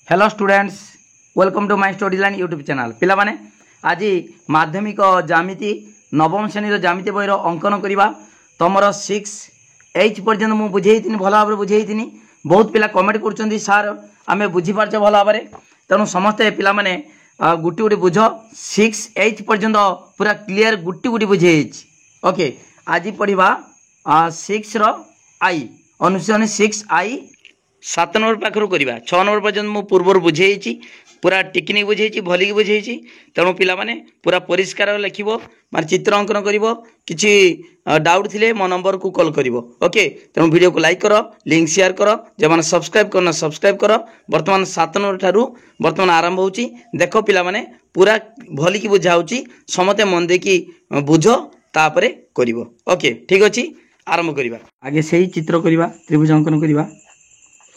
Hello students, welcome to my study line YouTube channel. पिला माने आज माध्यमिक जामिति नवम श्रेणी जामिति बहीर अंकन करवा तुमर 6H पर्यंत मुझे बुझे भल भाव बुझे बहुत पिला कमेंट कर सार आम बुझीपार भल भाव तेणु समस्ते पिला माने गुटी गुटी बुझ 6H पर्यंत पूरा क्लीयर गुटी गुटी बुझे। ओके, आज पढ़ा 6 I अनुशीलन 6I 7 नंबर पाखर करवा 6 नंबर पर्यटन मुझे पूर्व बुझे पूरा टेक्निक बुझे भलिक बुझे तेणु पिला माने पूरा परिष्कार लिख माने चित्र अंकन कर किसी डाउट थिले मो नंबर को कॉल करिवो। ओके, तेणु वीडियो को लाइक कर, लिंक शेयर कर, जो मैंने सब्सक्राइब करना सब्सक्राइब कर। बर्तमान 7 नंबर ठारू बर्तमान आरंभ होची। देख पिला माने पूरा भलिक बुझा होची, समते मन देखी बुझ तापरे करिवो। ओके, ठीक अछि, आरंभ करिवा। आगे सही चित्र करिवा, त्रिभुज अंकन करिवा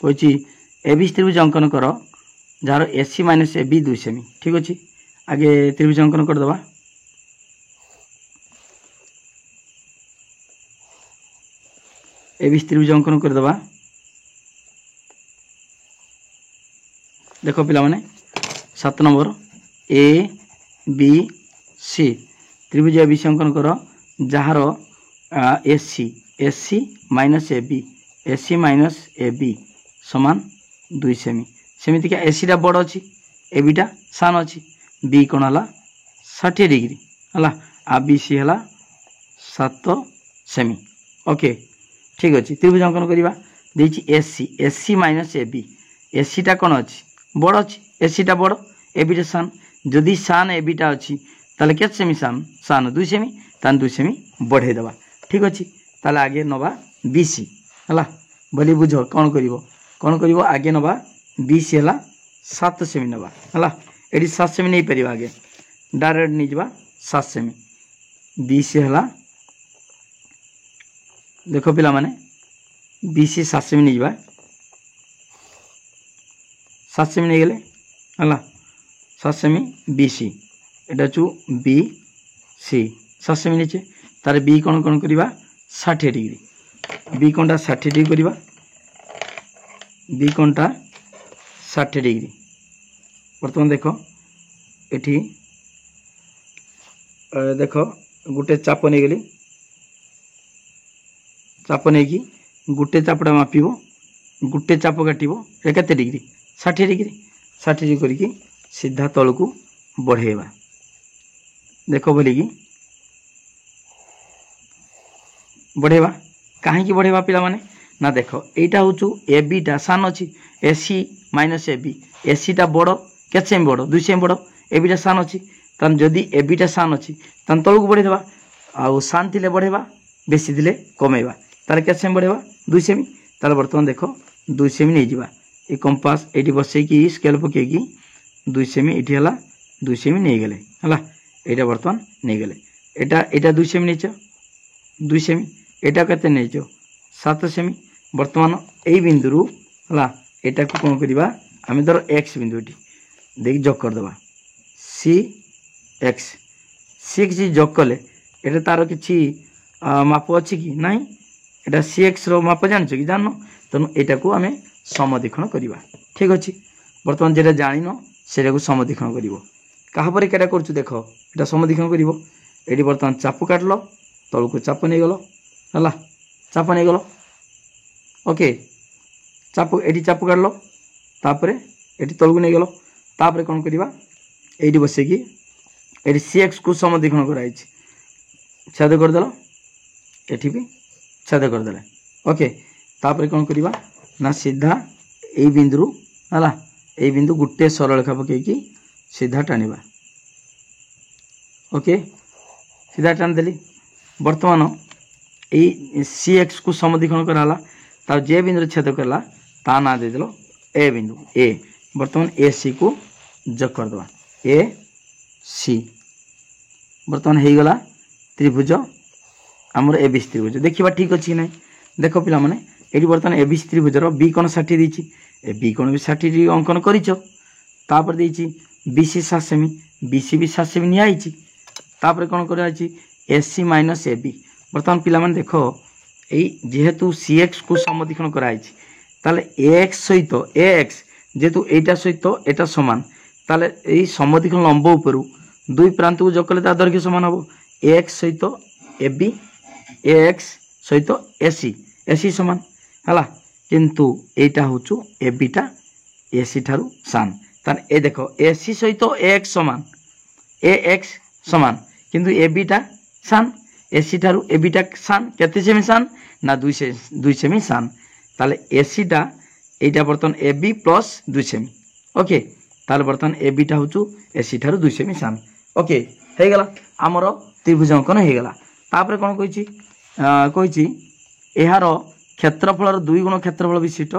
कही एबी त्रिभुज अंकन कर jar AC minus AB 2 semi. ठीक अच्छे, आगे त्रिभुज अंकन करदे। एबी त्रिभुज अंकन करदे। देख पिला माने 7 नंबर ABC त्रिभुज ABC अंकन कर जार AC माइनस AB समान 2 सेमी। सेमती क्या AC टा बड़ अच्छी, AB टा सान अच्छी। B कौन है 60 डिग्री है, आ BC है 7 सेमी। ओके, ठीक अच्छे, त्रिभुज अंकन करवा AC माइनस AB। AC टा कौन अच्छी बड़ अच्छी, AC टा बड़, AB टा सान। जदि सान AB टा अच्छी ताले के सेमी सान 2 सेमी, तान 2 सेमी बढ़े दबा। ठीक अच्छे, ताले आगे नवा BC है बोली बुझ कौन करिवो आगे नवा BC है 7 सेमी नवा है। ये 7 सेमी नहीं पार, आगे डायरेक्ट नहीं जा 7 सेमी। BC है देख पिला माने BC 7 सेमी नहीं जा, 7 सेमी नहीं गले है 7 सेमी BC एटा चु BC 7 सेमी नीचे तार B कौन करवा 60 डिग्री। B कौनटा 60 डिग्री करवा, B कौनटा 60 डिग्री। बर्तमान देख एठी देख गोटे चाप नहीं गली, चाप नहीं कि गोटे चापटा मापिबो, गोटे चाप काटिबो केते डिग्री 60 डिग्री। 60 डिग्री करके सीधा तल को बढ़ेवा। देख बोलिकी बढ़ेवा, कहीं बढ़ेवा पिला माने ना देख यहाँ हूँ AB टा सान अच्छी AC माइनस AB। AC टा बड़ के सेमी बड़ 2 सेमी बड़, AB टा सान अच्छी तान जदि AB टा सान अच्छी तान तल को बढ़ेवा। आउ सान थिले बढ़ेवा, बेसी थिले कमेवा, तार के सेमी बढ़ेवा 2 सेमी। तार बर्तमान देख 2 सेमी नहीं जावा, ये कंपास ये बसैकी स्केल पकईकी 2 सेमी ये है 2 सेमी नहीं गले है। यहाँ बर्तमान नहीं गले, यहाँ 2 सेमी नहीं 2 सेमी, यहाँ के नहीं 7 सेमी। बर्तमान यही बिंदु है यहाँ को कौन करवा आम धर X बिंदु देख जग करदे CX 6 जग कले ये तार कि माप अच्छी कि ना, यहाँ CX रो माप जान कि जान, तेणु यहाँ को आम समदीक्षण करवा। ठीक अच्छे, बर्तमान जेटा जान से समदीक्षण कर क्या कर देख यहाँ समदीक्षण कर ये बर्तमान चाप काटल तल को चाप नहीं गल है, चाप नहीं गल। ओके, चाप ये चाप काटल तापर ये तल को नहीं गल, तापर कौन करवा ये बसैकी ये CX को समदीक्षण कराई छेद करदेल, ये भी छेद करदे। ओके, तापर कौन करवा ना सीधा यही बिंदु है यही बिंदु गोटे सरलरेखा पकईकी सीधा टाणिबा। ओके, सीधा टाणीदेली। बर्तमान यही CX को समदीक्षण कराला, तार जे बिंदु छेद करला ता ना देदेल ए बिंदु ए। बर्तमान AC को जग करदे AC। बर्तमान हो गला त्रिभुज आमर ABC त्रिभुज। देखा ठीक अच्छी ना, देख पिला माने ये बर्तमान ABC त्रिभुजर B कोण 60 देछि, B कोण भी 60 डिग्री अंकन करिछ। तापर देछि BC 7 सेमी, BC भी 7 सेमी निया आइछि। तापर कोण कराइछि AC माइनस AB। बर्तमान पिला माने देख जेहेतु CX को समदीक्षण कराई ताले AX सहित AX जेहेतु एटा सहित एटा समान ताले एई समद्विखंड लंब उपरू दुई प्रांत को जोग कले ता दैर्घ्य समान हम AX सहित AB AX सहित AC समान है किंतु एटा हूँ AB टा AC ठारू सान तान ए देख AC सहित AX समान AX समान किंतु AB टा सान AC ठारू AB टा सान केते सेमी सान ना 2 सेमी सान ताले AC टा एटा बर्तन AB प्लस 2 सेमी ओके ताले बर्तन AB टा हूँ AC ठारू 2 सेमी सान ओके हे गला हमर त्रिभुज अंकन हे गला तापर कोन कहिछि एहार क्षेत्रफल 2 गुण क्षेत्रफल विशिष्ट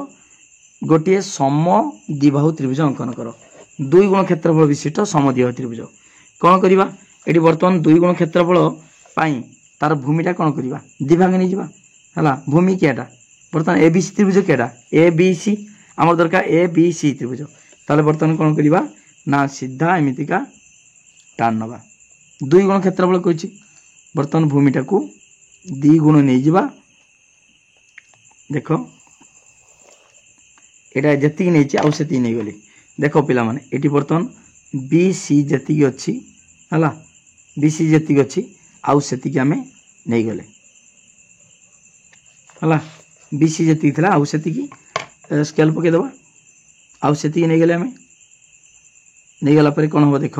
गोटे समद्विबाहु त्रिभुज अंकन कर 2 गुण क्षेत्रफल विशिष्ट समद्विबाहु त्रिभुज कौन करवा ये बर्तमान 2 गुण क्षेत्रफल पाई तार भूमिटा कौन करवा दिभाग नहीं जावा है भूमि क्या बर्तमान ABC त्रिभुज क्या ABC आम दरकार ABC त्रिभुज ताले बर्तमान कौन करवा ना सीधा एमतीका टान नवा 2 गुण क्षेत्रफल कही बर्तमान भूमिटा को 2 गुण नहीं जावा देख एटा जति नहीं आउ से नहीं गली देख पिला माने एटी बर्तमान BC जति अच्छी है BC जति अच्छी आउ से आम नहीं गले है BC जति थी आउ से स्केल पकईदबा आउ से नहीं गले आम नहीं गला पर कौन हम देख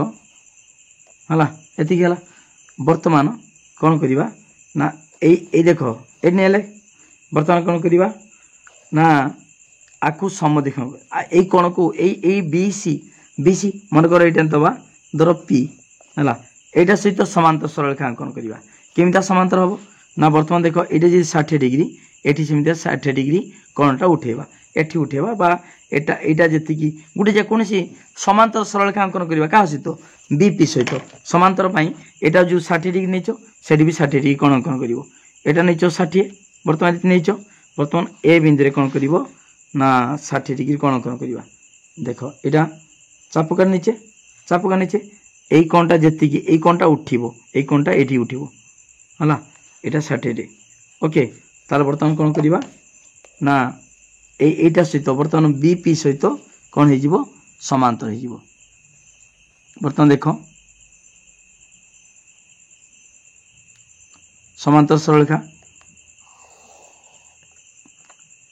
है ये बर्तमान कौन करवा ना ए देख ये नहीं बर्तमान कौन करवा ना आकु समद्विखंड यही कौन को यही BC मन कर ये दबा धर P है यहाँ सहित समांतर सरलरेखा अंकन करवा केमिता समांतर हम ना बर्तमान देख ये 60 डिग्री एटी सेमती 60 डिग्री कोणटा उठेबा एठी उठेबा बा एटा एटा जति की गुटे जेकोसी समांतर सरलरेखा अंकन करवा क्या सहित BP सहित समांतर पाई एटा जो 60 डिग्री नहीं सेठी भी 60 डिग्री कोण अंकन करिवो एटा नहीं 60 बर्तमान नहीं बर्तमान ए बिंदु कौन कर ना 60 डिग्री कौन अंकन करवा देख यहाँ चापकार नीचे यही कोणटा जी यही कोणटा उठिबो यही कोणटा एठी उठिबो हला एटा 60 डिग्री ओके तार बर्तमान कौन करवा ना एटा सहित बर्तमान BP सहित कौन हो समांतर हो बर्तमान देख समांतर सरलरेखा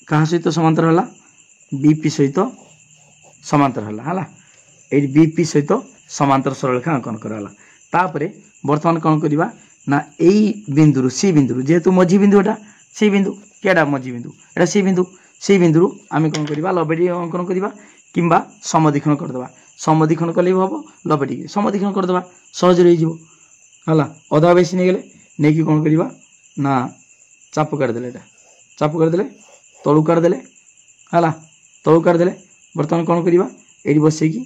क्या सहित समांतर है BP सहित समांतर है ये BP सहित समांतर सरलरेखा अंकन कराला तापरे बर्तमान कौन करवा ना यही बिंदु C बिंदु जेहेतु मझी बिंदु एटा C बिंदु क्या मझी बिंदु एटा C बिंदु आम कौन करवा लबेटी अंकन करवा किंबा समद्विखंड करदे समद्विखंड कले हम लबेटी समद्विखंड करदे सहज है अधा बेसी नहीं गले नहीं कि कौन करवा ना चाप करदे चाप करदे तलू करदे है तलू करदे बर्तमान कौन करवा ये बसैकी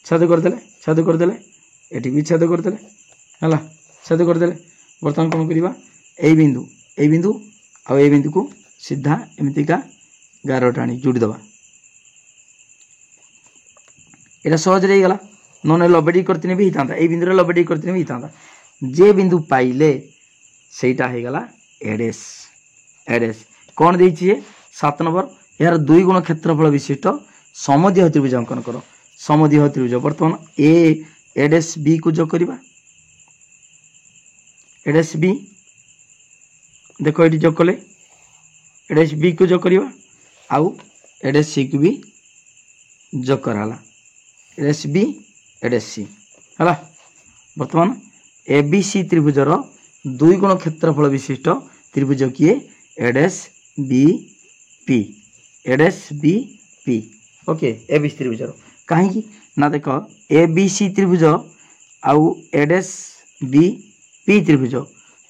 छेद करदे ये भी छेद करदे है छेद करदे बर्तमान कौन करवा यही बिंदु आ बिंदु को सीधा एमतीका गार टाणी जोड़ीदबा यहाँ सहज गला नन लबेटी करते भी होता है बिंदु लबेटी करते भी होता जे बिंदु पाइले सेटा हो गला एडेस कौन देखिए 7 नंबर यार 2 गुण क्षेत्रफल विशिष्ट समद्विबाहु त्रिभुज अंकन कर समद्विबाहु त्रिभुज बर्तमान एडेस B को जो करवा एडेस B देख ये जो कले एडेस B को जो करवा आउ एडेस C को भी जो कराला एडेस B एडेस C है बर्तमान ABC त्रिभुजर 2 गुण क्षेत्रफल विशिष्ट त्रिभुज किए एडेस BP ओके ABC त्रिभुजर कहीं ना देख ABC त्रिभुज आउ एडेस BP त्रिभुज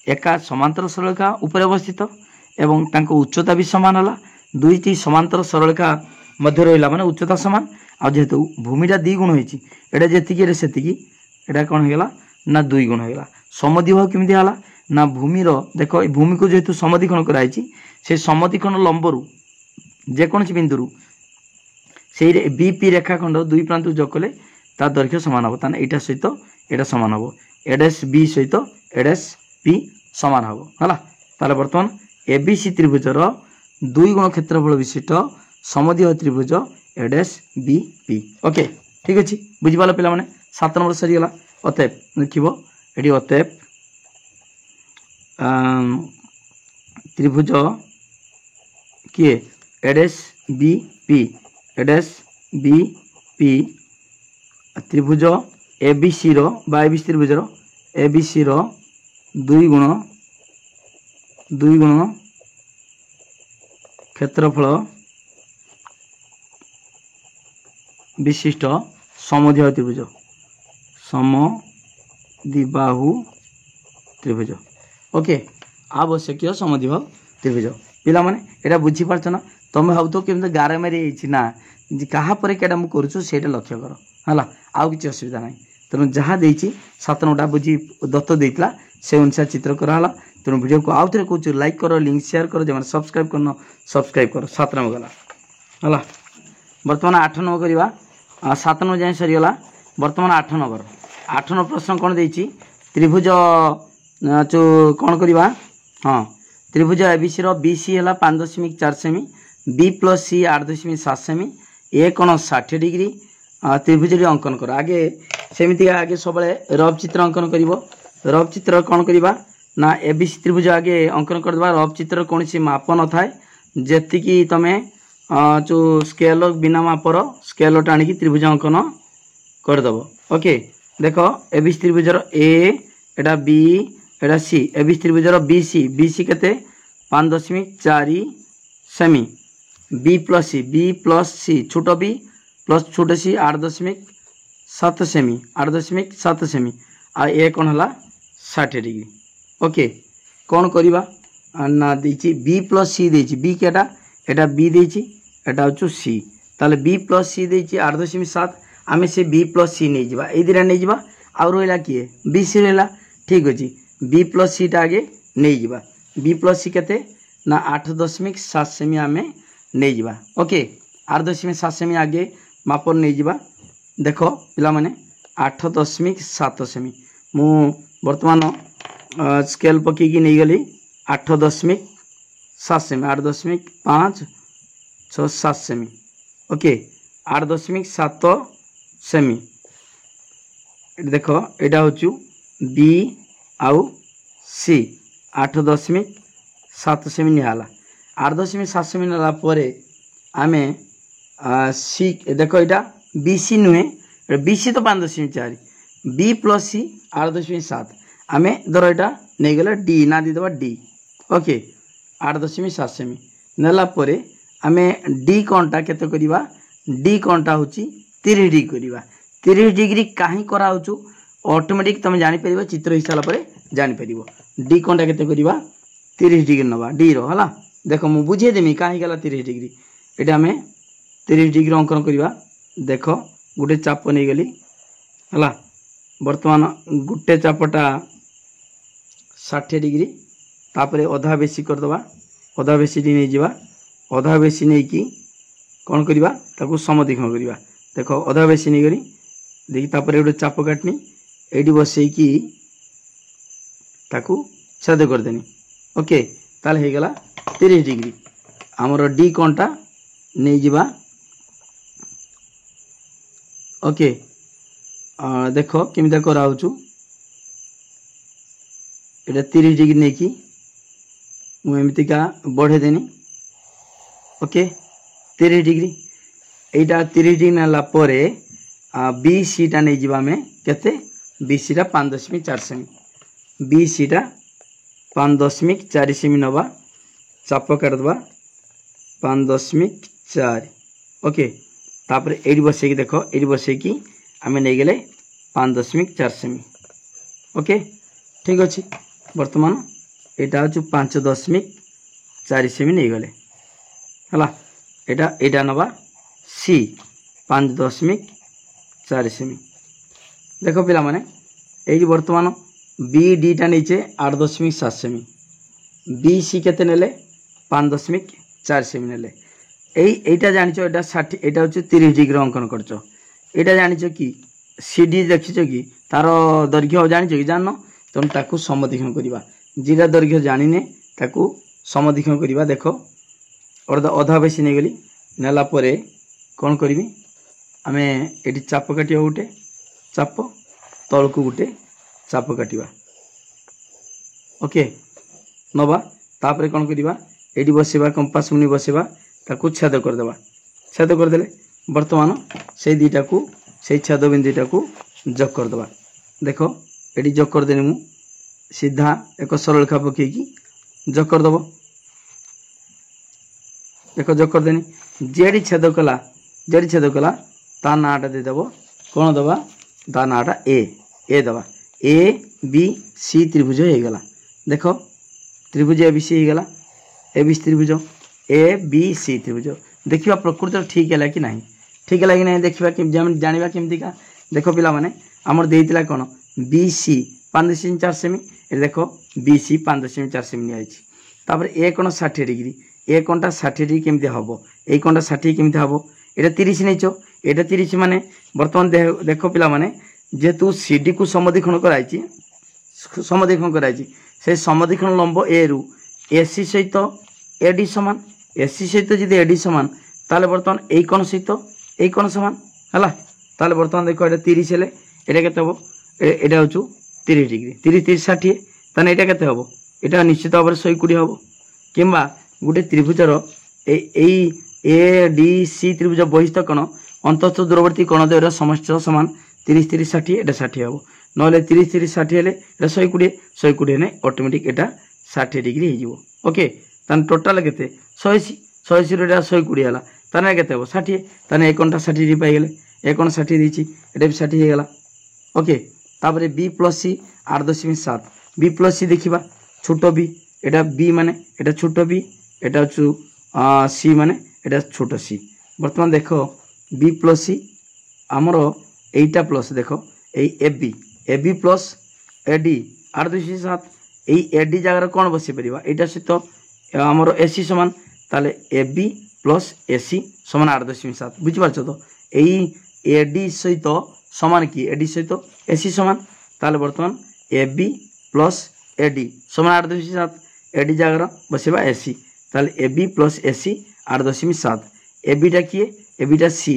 एका समांतर सरलरेखा ऊपर अवस्थित एवं तांको उच्चता भी समान है दुईटी समांतर सरलरेखा मध्य रहा माने उच्चता समान आ जेहेतु भूमिटा 2 गुण होती एटा जी एटा कौन होगा ना 2 गुण होगा समद्विबाहु केमती है ना भूमिर देख भूमि को जेहेतु समद्विखंड कराई से समद्विखंड लंबरू जेकोसी बिंदु से BP रेखाखंड 2 प्रांत जोग कले ता दैर्घ्य सामान हम ताने एटा सहित एटा सामान हम एडेस B सहित एडेस P सामान हम है ताले बर्तमान ABC त्रिभुजर 2 गुण क्षेत्रफल विशिष्ट समद्विबाहु त्रिभुज एडएस बी पी ओके ठीक अच्छे बुझिपाल पे 7 नंबर सरीगला अतएव लिखिब ये अतएव त्रिभुज किए एडएस बी पी त्रिभुज एबीसी एबीसी त्रिभुज एबीसी दुई गुण क्षेत्रफल विशिष्ट समद्विबाहु त्रिभुज ओके आवश्यक समद्विबाहु त्रिभुज पिला माने एटा बुझी पारछ ना तुम भाव तो केमते गारे मारी ना क्या पर केटा मुझे करूँ लक्ष्य कर है आउ कि असुविधा ना तेणु जहाँ देती 7 नंबरटा बुझी दत्त देता से अनुसार चित्र कराला तेणु वीडियो को आउ थे कहूँ लाइक कर लिंक शेयर कर जो सब्सक्राइब करना सब्सक्राइब कर 7 नंबर गला है बर्तमान 8 नंबर करवा 7 नंबर जाए सरीगला बर्तमान 8 नंबर प्रश्न कौन देती त्रिभुज जो कौन करवा हाँ त्रिभुज एबीसी बीसी है 5.4 semi B plus C 8.7 semi ए कोण 60 डिग्री त्रिभुज अंकन कर आगे सेमती आगे सब रफ चित्र अंकन कर रफ चित्र कौन करवा ना एबीसी त्रिभुज आगे अंकन करदे रफ चित्र कौन माप न थाए जी तुम जो स्केल बिना मापर स्केल टाणी त्रिभुज अंकन करदेव ओके देख एबीसी त्रिभुजर एटा बी एटा सी एबीसी त्रिभुजर बीसी केते 5.4 सेमी बी प्लस सी छोट बी प्लस छोट सी 8.7 सेमी 8.7 सेमी आ ए कौन है 60 डिग्री ओके कौन करवा ना देची बी प्लस सी देची बी केटा एटा बी देची एटा हूँ सी ताले बी प्लस सी देची 8.7 आम से बी प्लस सी नहीं जावा ए दिना नहीं जावा आउ रहा किए बी सी रहा ठीक अच्छे बी प्लस सी टा आगे नहीं जावा बी प्लस सी केते ना 8.7 सेमी आम नहीं जावा ओके 8.7 सेमी आगे मापर नहीं जावा देख पिला माने 8.7 सेमी मु वर्तमान स्केल पकईकी नहीं गली 8.7 सेमी 8.5 6 7 सेमी ओके 8.7 सेमी देख यहाँ हूँ बी आउ सी 8.7 सेमी निहाला 8.7 सेमी नाला आम सी देख यहाँ बीसी नुहे बीसी तो 5.4 बी प्लस सी 8.7 आम धर यहाँ नहीं गला डी ना दीदेवा डी ओके 8.7 सेमी नेला आम डी कौनटा केते करवा डी कौनटा हूँ 30 डिग्री करवा 30 डिग्री कहीं कराऊँ ऑटोमेटिक तुम जापर चित्र हो सारा जापर डी कौनटा केते करवा 30 डिग्री नवा डी रहा देख मुझे बुझेदेमी कहीं गला 30 डिग्री ये आम 30 डिग्री अंकन करवा देख गोटे चाप नहीं गली है बर्तमान गोटे चापटा 60 डिग्री तापर अधा बेसी करदे अधा बेसी नहीं जावा अधा बेसी नहीं कि कौन करवा ताकू समदीक्षण करवा देख अधा बेसी नहीं करी देखी तापर गोटे चाप काटनी ये बसईकी ताकू छेद करदेनी ओके ताले हो गला 30 डिग्री आमर डी कौनटा नहीं जावा ओके देख केमी कराऊँ ये 30 डिग्री नहीं कि मुझेमतिका बढ़ेदेनी ओके 30 डिग्री यहाँ 30 डिग्री नाला बी सी टा नहीं जावा आम केते बी सी टा 5.4 सेमी बी सी टा 5.4 सेमी नवा चाप काटदे 5.4 ओके तापर ये बसईकी देख ये बसईकी आम नहीं गले 5.4 सेमी ओके ठीक अच्छे बर्तमान यहाँ हूँ 5.4 सेमी नहीं गले है यहाँ नवा सी 5.4 सेमी देख पिला माने ये बर्तमान बी डी टा नीचे 8.7 सेमी बी सी केते नेले 5.4 सेमी नेले এইটা জানিছো এটা 60 এটা হচ্ছে 30 ডিগ্রি অঙ্কন করছো এটা জানিছো কি সিডি দেখিছো কি তার দৈর্ঘ্য জানিছো কি জানো তুমি তাকু সমদ্বিখণ করিবা যেটা দৈর্ঘ্য জানিনে তাকু সমদ্বিখণ করিবা দেখো অর্ধ অধা বেশি নেই গলি नेला परे कौन करी आम ये चाप काटिया गोटे चाप तल को गोटे चाप काटिया ओके नवा तापर कौन करवा ये बसवा कंपास मुनि बसवा ताकू छेद करदे छेद करदे बर्तमान से दुईटा को से छेद बिंदुटा को जग करदे देख ये जग करदेनी मु सीधा एक सरल रेखा पकईकी जग करदब देख जग करदेनी जेडी छेद कला ता नाटा देदेव कौन दबा ता नाटा ए दबा ए बी सी त्रिभुज हो गला देख त्रिभुज ए बी सी हो गला ए बी त्रिभुज ए बी सी त्रिभुज देखा प्रकृत ठीक है कि नहीं ठीक है कि नहीं देखा जाना केमती का देख पिला माने आमर देइतिला कौन बी सी 5.4 सेमी देख बी सी 5.4 सेमी निपर ए कोण 60 डिग्री ए कोणटा 60 डिग्री केमती हम ये कोणटा 60 केमती हम ये 30 नहीं ये 30 माने बर्तमान देख पिला माने जेहेतु सीडी को समद्विखंड कराई से समद्विखंड लंब ए रु एसी सहित एडी समान एसी सहित जी एडी समान ताले बर्तमान यही कोण सहित यही कोण समान है ताले बर्तमान देख ये 30 हेले ये केते हबो एटा होचु 30 डिग्री 30 30 60 ताने एटा केते हबो एटा निश्चित भाव 120 हबो किंबा गोटे त्रिभुजर ए डी सी त्रिभुज बहिस्थ कोण अंतस्थ दूरवर्ती कोण द्वयर समष्टि समान 30 30 60 एटा 60 हबो नहले 30 30 60 हेले एटा 120 ने ऑटोमेटिक एटा 60 डिग्री हो ओके ताने टोटाल केते 180 180 रो एटा 120 हला ताने केते हबो 60 ताने एक कोणटा 60 डिग्री पाई गेले एक कोण 60 देछि एटा भी 60 हे गला ओके तापर B plus C 8.7 B plus सी देखिबा छोटो बी एटा बी माने एटा छोटो बी एटा सी माने एटा छोटो सी वर्तमान देखो बी प्लस सी आमर एटा प्लस देखो ए बी प्लस एडी 8.7 यही एडी जगार कौन बसई पार यहाँ सहित आमर एसी समान ताले ए बी प्लस एसी समान 8.7 बुझीपार तो यही एडी सहित समान कि एडी सहित एसी समान ताले बर्तमान ए बी प्लस एडी समान 8.7 एडी जगार बसवा एसी ताले A B plus AC 8.7 A बीटा किए ए बीटा सी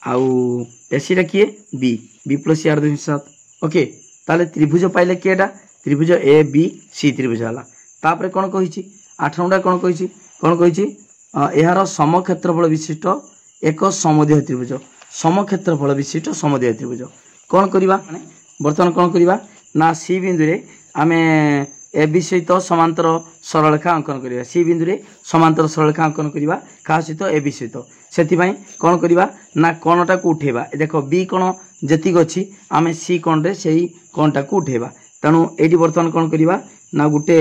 आउ एसीटा किए B B plus C 8.7 okay ताले त्रिभुज पाइले किएटा त्रिभुज ए बी सी त्रिभुज है तापर कौन कही 8 नंबर कौन कही यार समक्षेत्रफल विशिष्ट एक समद्विबाहु त्रिभुज समक्षेत्रफल विशिष्ट समद्विबाहु त्रिभुज कौन करवा बर्तमान कौन करवा ना सी बिंदु रे आमे ए बी सहित समांतर सरलरेखा अंकन करवा सी बिंदु रे समांतर सरलरेखा अंकन करवा क्या सहित ए बी सहित से कौन करवा ना कोणटा को उठेबा देख बी कोण जेतिक अच्छी आमे सी कोण रे सेही कोणटा को उठेबा तेणु ये बर्तमान कौन करवा ना गोटे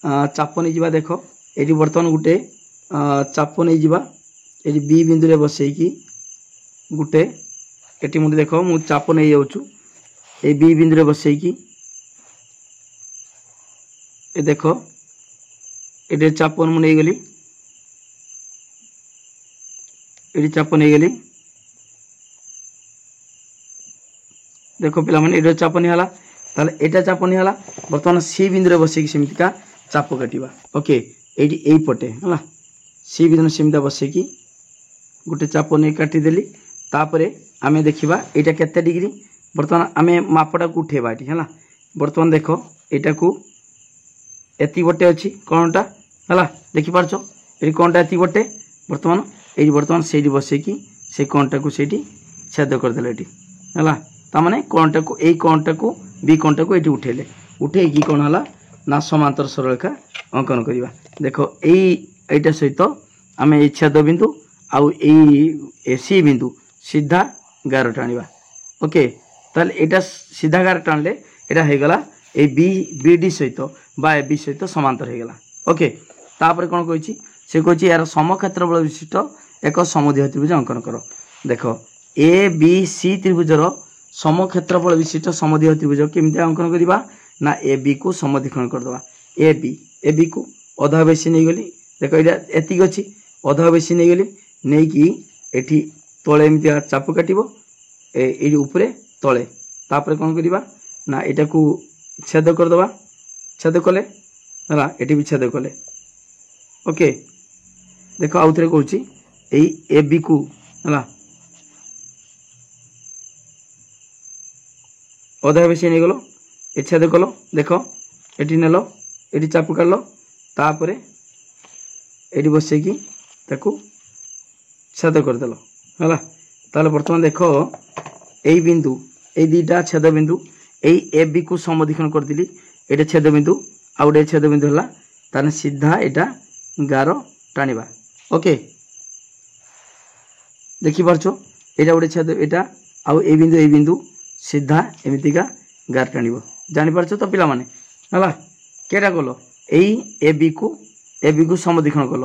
चाप नहीं जावा देख ये बर्तमान गोटे चाप नहीं जावा ये बी बिंदु रे बसईकी गोटे ये मुझे देख मु चाप नहीं जाऊँ ये बी बिंदु रे बसईकी ये देख ये चाप मु नहीं गली ये चाप नहीं गली देख पिला माने ये चाप नहीं हला ताले एटा चाप नहीं हला बर्तमान सी बिंदु रे बसईकी सेमितिका चाप काटिबा ओके एडी एई पटे हला सी बिंदु सेमिता बसईकी गोटे चाप नहीं काटी देली तापरे आमे देखिबा एटा केते डिग्री बर्तमान आमे मापटा को उठेबा एटी हला बर्तमान देखो एटा को एति बटे अछि कोनटा हला देखि पारछो एटी कोनटा एति बटे बर्तमान सेठी बसईकी से कोनटा को सेठी छेद कर देले एटी हला ता माने कोनटा को एई कोनटा को बी कोणटा को ये उठेले उठेकी कौन है ना समांतर सरलरेखा अंकन करवा देख यहीटा सहित आम ये छेद बिंदु आउ सी बिंदु सीधा गार टाणवा ओके ताले एटा सीधा गार टाणले एटा होगला ए बी डी सहित बा ए बी सहित समांतर होगला ओके तापर कौन कही से कही यार समक्षेत्रफल विशिष्ट एक समद्विबाहु त्रिभुज अंकन कर देख ए बी सी त्रिभुजर समक्षेत्रफल विशिष्ट समद्विबाहु त्रिभुज केमती अंकन करवा ना ए बी को समद्विखंड करदे ए बी को अधा बेसी नहीं गली देख ये एतिक अच्छी अधा बेसी नहीं गली नहीं कि एठी तले एमती चाप काटिबो ये उपरे तले तापर कौन करवा ना एटा को छेद करदे छेद कले है ये भी छेद कले ओके देख आउ थे कहूँ এই এ বি কু হলা ଅଧା ବେଶୀ ନେଇଗଲ ଏ ଛେଦ କଲ ଦେଖ ଏଠି ନେଲ ଏଠି ଚାପ କାଢ଼ିଲ ତାପରେ ଏଠି ବସେଇକି ତାକୁ ଛେଦ କରିଦେଲ ହେଲା। ତାହେଲେ ବର୍ତ୍ତମାନ ଦେଖ এই বিন্দু এই দুইটা ছেদ বিন্দু এই এ বি কু সমদ্বিখଣ୍ଡ କରିଦେଲି এটা ছেদ বিন্দু ଆଉ ଗୋଟେ ছেদ বিন্দু ହେଲା ତାହେଲେ ସିଧା এটা ଗାର ଟାଣିବା। ଓକେ ଦେଖିପାରୁଛ ଏଇଟା ଗୋଟେ ছেদ এটা ଆଉ এই ବିନ୍ଦୁ सीधा एमतीका गार टाणिब जापार तो पिला माने है केटा कल यही ए बी को समद्विखंड कल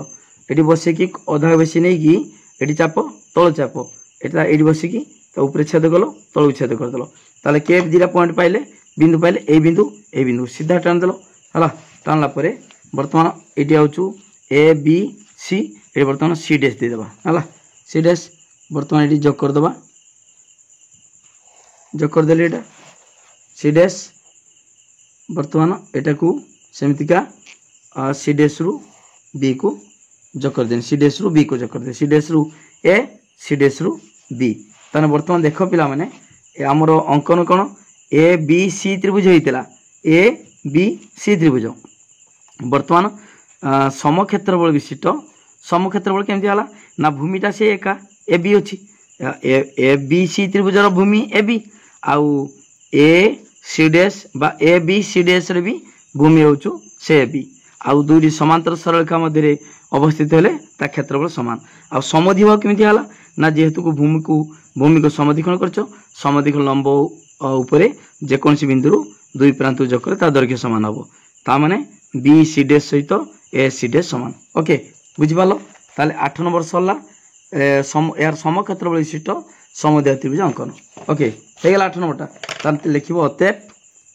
ये बसिकी अधा बेसी नहीं कि ये चाप तल चाप एटा ये बसिकी ऊपर छेद कल तलू छेद करदेल ताले के दुटा पॉइंट पाइले ए बिंदु सीधा टाणिदेल है टाणला बर्तमान ये आउचु ए बी सी ये बर्तमान सी डैश देदेबा है सी डैश बर्तमान ये जोग करदेबा जोग करदेली एटा सी डैश बर्तमान एटा को सेमतिका सी डैश रु बी को जोग कर देन सी डैश रु बी को जोग कर दे सी डैश रु ए सी डैश रु बी ताने बर्तमान देख पिला माने हमर अंकन कोन ए बी सी त्रिभुज होइतिला ए बी सी त्रिभुज बर्तमान समक्षेत्रफल विशिष्ट समक्षेत्रफल केमति हला ना भूमिटा से एका ए बी अछि ए B C त्रिभुजर Bhumi A B आउ ए सी डैश बा ए बी सी डैश रे भी भूमि होचु से ए बी आउ दुई समांतर सरलरेखा मध्य अवस्थित हेले ता क्षेत्रफल समान आ समद्विबाहु केमिति हला ना जेहेतु को भूमि को समद्विखंड करछो समद्विखंड लंब उपरे जे कोनसी बिंदु दुई प्रांत जोग करे ता दैर्घ्य समान हबो ता माने बी सी डैश सहित ए सी डैश समान। ओके बुझि पालो ताले 8 नंबर सरला यार समक्षेत्रफल विशिष्ट समद्विबाहु त्रिभुज अंकन। ओके हो गला 8 नंबरटा ताले लिखिबो अतएव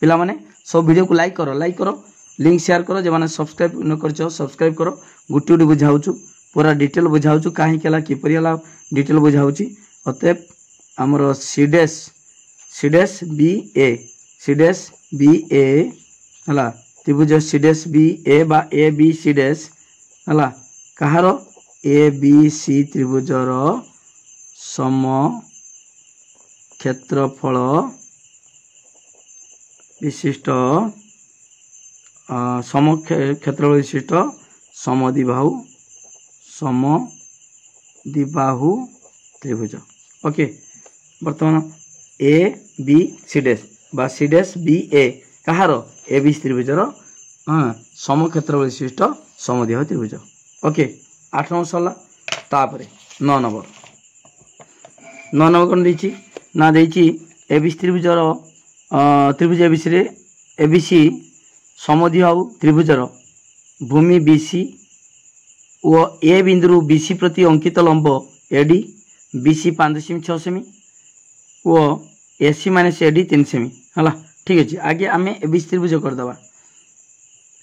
पिला माने सब वीडियो को लाइक करो लिंक शेयर करो जे माने सब्सक्राइब न करछो सब्सक्राइब करो गुटी गुटी बुझाउछु पूरा डिटेल बुझाउछु काहे केला कि परियाला डिटेल बुझाउछि अतएव हमरो सी डैश बी ए हला त्रिभुज सी डैश बी ए बा ए बी सी डैश हला कहारो ए बी सी त्रिभुजर सम क्षेत्रफल विशिष्ट सम क्षेत्रफल विशिष्ट समद्विबाहु त्रिभुज। ओके बर्तमान ए बी सी डैश बा सी डैश बी ए कहार ए बी त्रिभुजर सम क्षेत्रफल विशिष्ट समद्विबाहु त्रिभुज। ओके 8 नंबर सरला तापरे 9 नंबर कौन देछि ना देछि ए बी त्रिभुजर त्रिभुज ए बी सी समद्विबाहु त्रिभुजर भूमि बी सी ओ ए बिंदु बी सी प्रति अंकित लंब एडी बी सी 5.6 सेमी ओ ए सी माइनस एडी 3 सेमी है ठीक अच्छे आगे आम ए बी त्रिभुज करदे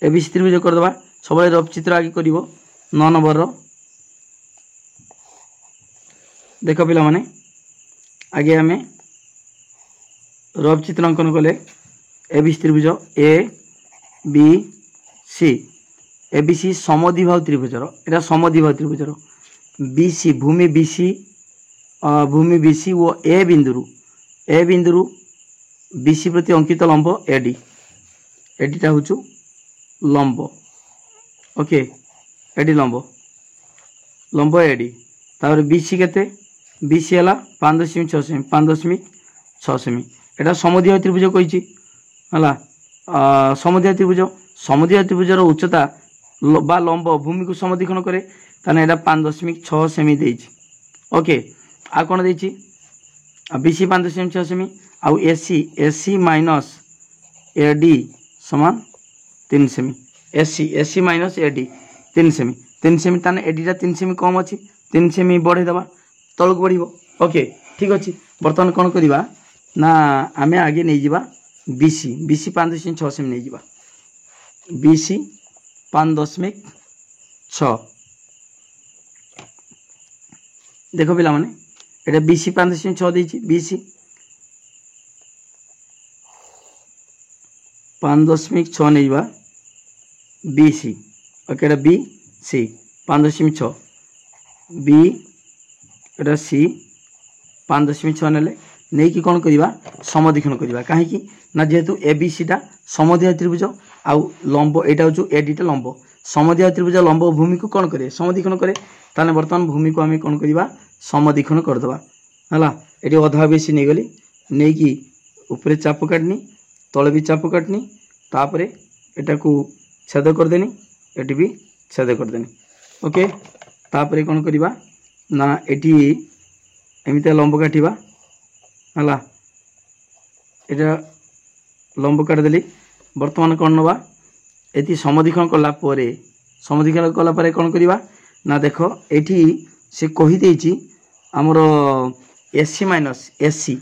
ए बी त्रिभुज करदे सब रफ चित्र आगे कर 9 नंबर देख पिला माने आगे आम रफ चित्र अंकन कले ए बी त्रिभुज ए बी सी समद्विबाहु त्रिभुजर एटा समद्विबाहु त्रिभुजर बी सी भूमि बी सी ओ ए बिंदु बी सी प्रति अंकित लंब एडी एडीटा हूँ लंब। ओके एडी लंब एडी तापर बी सी केते बी सी है 5.6 सेमी एटा समद्विबाहु त्रिभुज कही है समद्विबाहु त्रिभुजर उच्चता बा लंब भूमि को समद्विखंड करे ताने एटा 5.6 सेमी देछि। ओके आ कोन देछि बी सी 5.6 सेमी आउ एसी माइनस एडी समान 3 सेमी एसी माइनस एडी 3 सेमी ताने एडीटा 3 सेमी कम अच्छी 3 सेमी बढ़े दबा तलक बढ़िबो। ओके ठीक अच्छे बर्तमान कौन करवा ना आमे आगे नहीं जावा बीसी 5.6 सेमी नहीं जावा बीसी 5.6 देखो पिला माने एटा बीसी 5.6 देछि बीसी 5.6 नहीं जावा बीसी ओके एटा बी सी 5.6 बी एटा सी 5.6 नेले नहीं कि कौन करवा समद्विखंड करवा कहीं ना जेहेतु ए बी सी टा समद्विबाहु त्रिभुज आउ लंब एटा हूँ एडीटा लंब समद्विबाहु त्रिभुज लंब भूमि को कौन करे समद्विखंड करे ताने बर्तमान भूमि को आम कौन करवा समद्विखंड करदे है ये अधा बेसी नहीं गली नहीं कि ऊपर चाप काटनी तले भी चाप काटनी तापर एटा को छेद करदेनी एटी भी छेद करदेनी ओके तापर कौन करवा ना एटी एमती लंब काटिबा है एटा लंब काटिदेली बर्तमान कौन नवा ये समद्विखंड कलापर कौन करवा ना देख ये से कहीदे आमर एसी माइनस एसी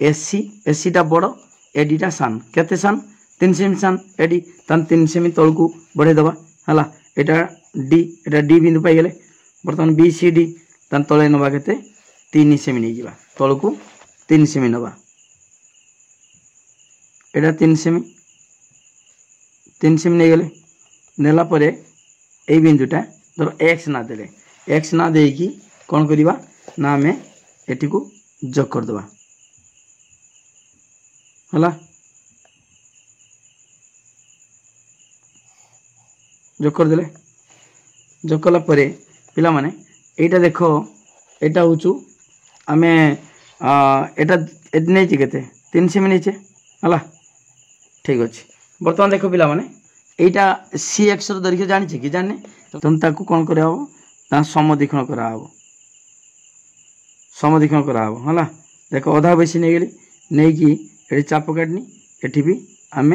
एसी एसीटा बड़ एडीटा सान केते सान 3 सेमी सान एडी तान 3 सेमी तल को बढ़े दबा है एटा डी बिंदु पाईगले बर्तमान बी सी डी तान तले नवा केते 3 सेमी नहीं जावा तल को 3 सेमी नवा एटा 3 सेमी नहीं गले नेला परे ए बिंदुटा धर एक्स ना देले एक्स ना देकी कौन करवा ना आम एटी को जोग करदे है जोग करदे जोग कला परे पिला माने एटा देख एटा हूँ आम एटा नहीं केते 3 सेमी नहीं है ठीक अच्छे बर्तमान देख पिला माने एटा सी एक्स दैर्घ्य जानी कि जाने तुम ताकू कौन करा समद्विखंड करा समद्विखंड करा है देख अधा बेसी नहीं गली नहीं कि ये चाप काटनी एटी भी आम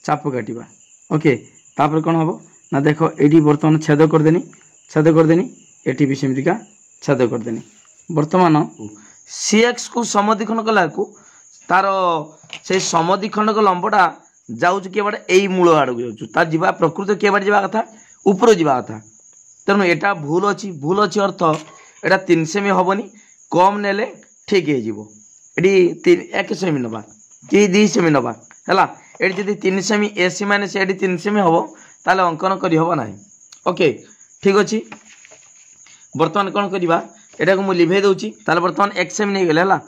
चाप काटिबा ओके तापर कौन हम ना देख ये बर्तमान छेद करदेनी एटी भी सेमतिका छेद करदेनी बर्तमान सी एक्स को समद्विखंड कला तार से समद्विखंड लंबटा जाऊँ किए बाटे यही मूल आड़ को जाऊँ जा प्रकृत किए बाटे जावा कथा ऊपर जावा कथा तेणु एटा भूल अच्छी अर्थ एटा 3 सेमी हेनी कम नेले ठीक है 1 सेमी नवा कि 2 सेमी नवा है ये 3 सेमी एसी माइनस एडी 3 सेमी हम ताले अंकन करहब ना ओके ठीक अच्छे बर्तमान कौन करवा एटा को मुझे लिभे दूसरी बर्तमान 1 सेमी नहीं गले है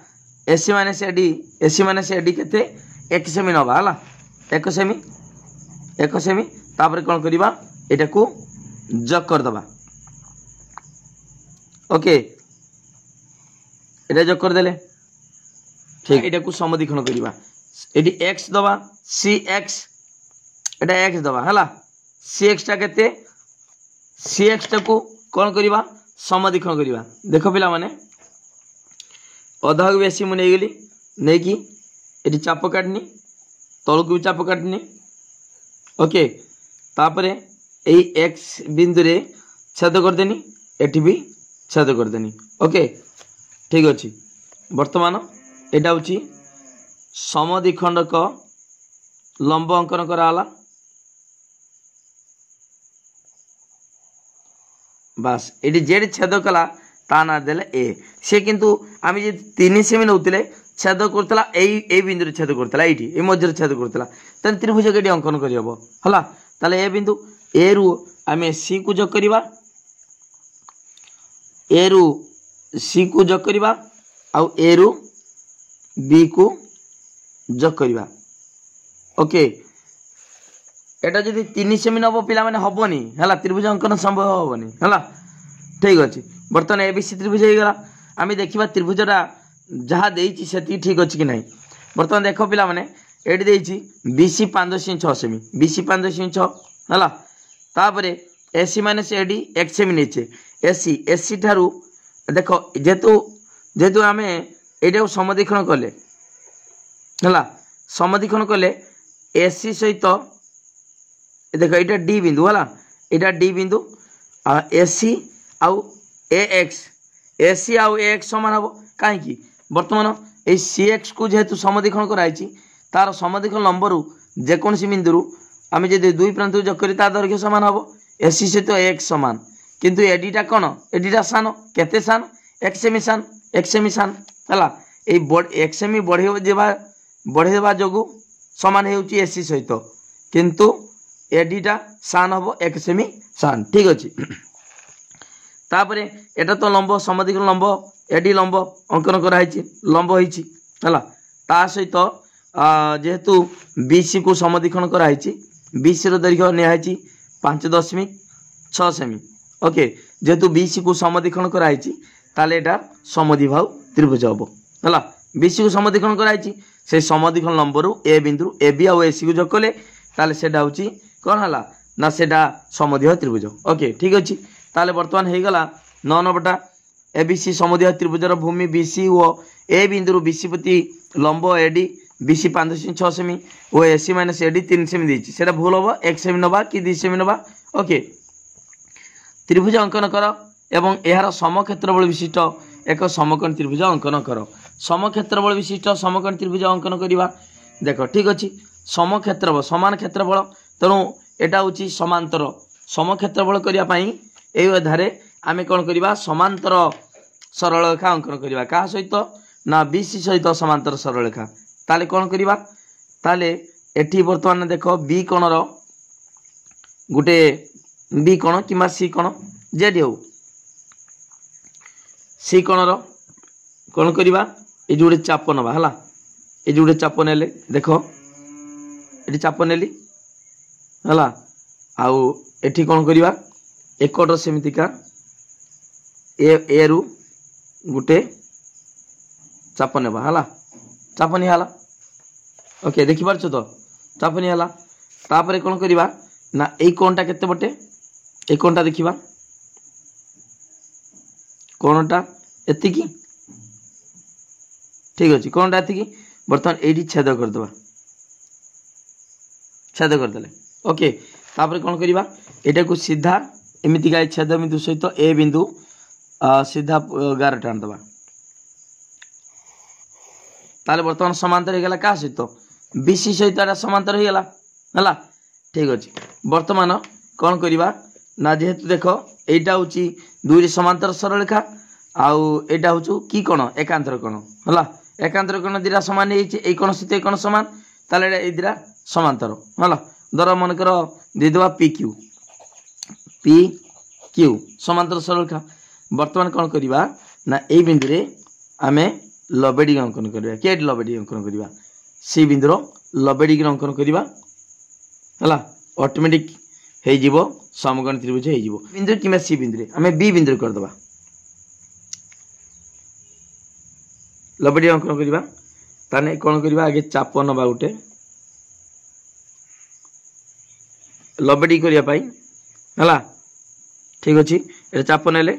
एसी माइनस एडी के 1 सेमी नवा है 1 सेमी तापर कौन करवा एटा को जोग करदे ओके एटा जोग करदेले ठीक एटा को समद्विखंड करवा एटी एक्स दबा सी एक्स एटा एक्स दबा है सी एक्स टा केते सी एक्स टा को कौन करवा समद्विखंड करवा देख पिला माने अधा बेसी मुझे नहीं गली नहीं कि ये चाप काटनी तल को भी चाप काटनी ओके तापर यही एक्स बिंदु रे छेद करदेनी एटी भी छेद करदेनी ओके ठीक अच्छे बर्तमान एटा हूँ समद्विखंडक लंब अंकन कराला बास ये जेड छेद कला ता ना देले ए से किंतु आम जे 3 सेमी नौले छेद करता ए बिंदु छेद करता ये मध्य छेद करता तेन त्रिभुज के अंकन करहब है ताले ए बिंदु ए रु आम सी को जोग करवा ए रु सी को जोग करवा आउ ए रु बी को जोग करवा ओके एटा जदि 3 सेमी नब पिला माने हबनी है त्रिभुज अंकन संभव हबनी है ठीक अच्छे बर्तमान ए बी सी त्रिभुज हो गला आम देखा त्रिभुजटा जहाँ देती से ठीक अच्छे कि ना बर्तमान देख पिला माने एटी देती बी सी 5.6 सेमी बी सी 5.6 है तापर एसी माइनस एडी 1 सेमी नीचे एसी एसी ठारू देख जेहेतु आम ये समद्विखंड कले है समद्विखंड कले एसी सहित देख ये डी बिंदु है यहाँ डी बिंदु एसी आउ ए एक्स समान हम कहीं बर्तमान ये सी एक्स को जेहेतु समद्विखंड कराई तार समद्विखंड लंबर जेकोसी बिंदु आम जब 2 प्रांत जोग करी दैर्घ्य सामान हम एसी सहित एक्स सामान किंतु एडीटा कौन एडीटा सान केते सान 1 सेमी सान है ये 1 सेमी बढ़ेवा जोगु सामान होसी सहित किंतु एडीटा सान हम 1 सेमी सान ठीक अच्छे तापरे एटा तो लंब समद्विखंड लंब एडी लंब अंकन कराई लंब होईची हला ता सहित जेहेतु बीसी को समद्विखंड कराई बीसी रो दैर्घ्य निहाई 5.6 सेमी ओके जेहेतु बीसी को समद्विखंड कराई ताले एटा समद्विबाहु त्रिभुज हम है बीसी को समद्विखंड कराई से समद्विखंड लंबरू ए बिंदु ए बी आउ एसी को जोग कले ताले सेटा होची कौन है ना सेटा समद्विबाहु त्रिभुज ओके ठीक अच्छे ताले बर्तमान हो गला 9 नंबरटा एबीसी समद्विबाहु त्रिभुजर भूमि बीसी और ए बिंदु बीसी प्रति लंब एडी बीसी 5.6 सेमी और एसी माइनस एडी 3 सेमी देछि सेटा भूल हम 1 सेमी नबा कि 2 सेमी नबा ओके त्रिभुज अंकन कर एवं यार समक्षेत्रफल विशिष्ट एक समकोण त्रिभुज अंकन कर समक्षेत्रफल विशिष्ट समकोण त्रिभुज अंकन करवा देख ठीक अच्छे समक्षेत्रफल समान क्षेत्रफल तेणु एटा हूँ समांतर समक्षेत्रफल करने आधार आम कौन करवा समांतर सरल रेखा अंकन करवा क्या सहित ना बीसी सहित समांतर सरल रेखा ताले कौन करवा ताले एठी बर्तमान देख बी कोणर गोटे बी कोण कि सी कोण जेडी हो सी कोणर कौन करवा ये गोटे चाप नवा है ये गोटे चाप नेले देख ये चाप नेली है आउ एठी कौन करवा एकट सेमितिका ए रु गोटे चाप नेबा है चाप निहाला ओके देखि पारछ तो चाप निहाला तापर कौन करवा ना एई कोणटा केते बटे ए कोणटा देखिबा कोणटा एतिकी ठीक अच्छे कोणटा एतिकी बर्तमान एडी छेद करदबा छेद करदेले ओके तापर कौन करवा एटा को सीधा एमती का छेद बिंदु सहित ए बिंदु सीधा गार टाण दबा ताले बर्तमान समांतर हो गला क्या सहित बीसी सहित समांतर हो गला है ठीक अच्छे बर्तमान कौन करवा ना जेहेतु देख एटा हूँ दुई समांतर सरलरेखा आउ एटा हूँ कि कोण एकांतर कोण है एकांतर कोण दीटा सामान ये कोण सहित कोण सामान ताले ए दीटा समांतर है धर मनकर देदेबा पी क्यू समांतर सरलरेखा बर्तमान कौन करवा ना ए बिंदु रे आमे लबेडी अंकन करवा के लबेडी अंकन करवा सी बिंदुर लबेडी अंकन करवा है ऑटोमेटिक हो जीवो समकोण त्रिभुज हो जीवो बिंदु कि सी बिंदु रे आमे बी बिंदु करदबा लबेडी अंकन करवा ताने कौन करवा आगे चाप नबा गोटे लबेडी करिया पाई है ठीक अच्छे ये चाप नेले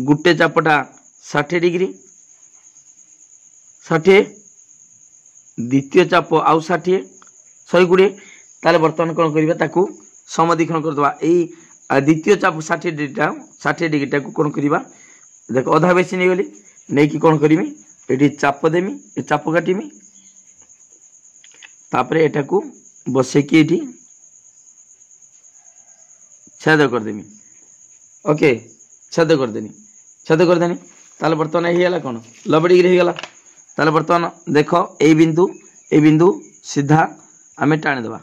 गोटे चापटा 60 डिग्री 60 द्वितीय चाप आउ 60 120 ताले बर्तमान कौन करवा ताकू समद्विखंड करदबा एई द्वितीय चाप 60 डिग्री टाकू कौन करवा देख अधा बेसी नहीं गली नहीं कि कौन करमी ये चाप देमी ये चाप काटमी तापर एटा को बसेकी ये छेद करदेमी ओके छेद करदेनी ताले बर्तमान होगा कौन लबेडी होगा ताले बर्तमान देख ए बिंदु सीधा आम टाणी देवा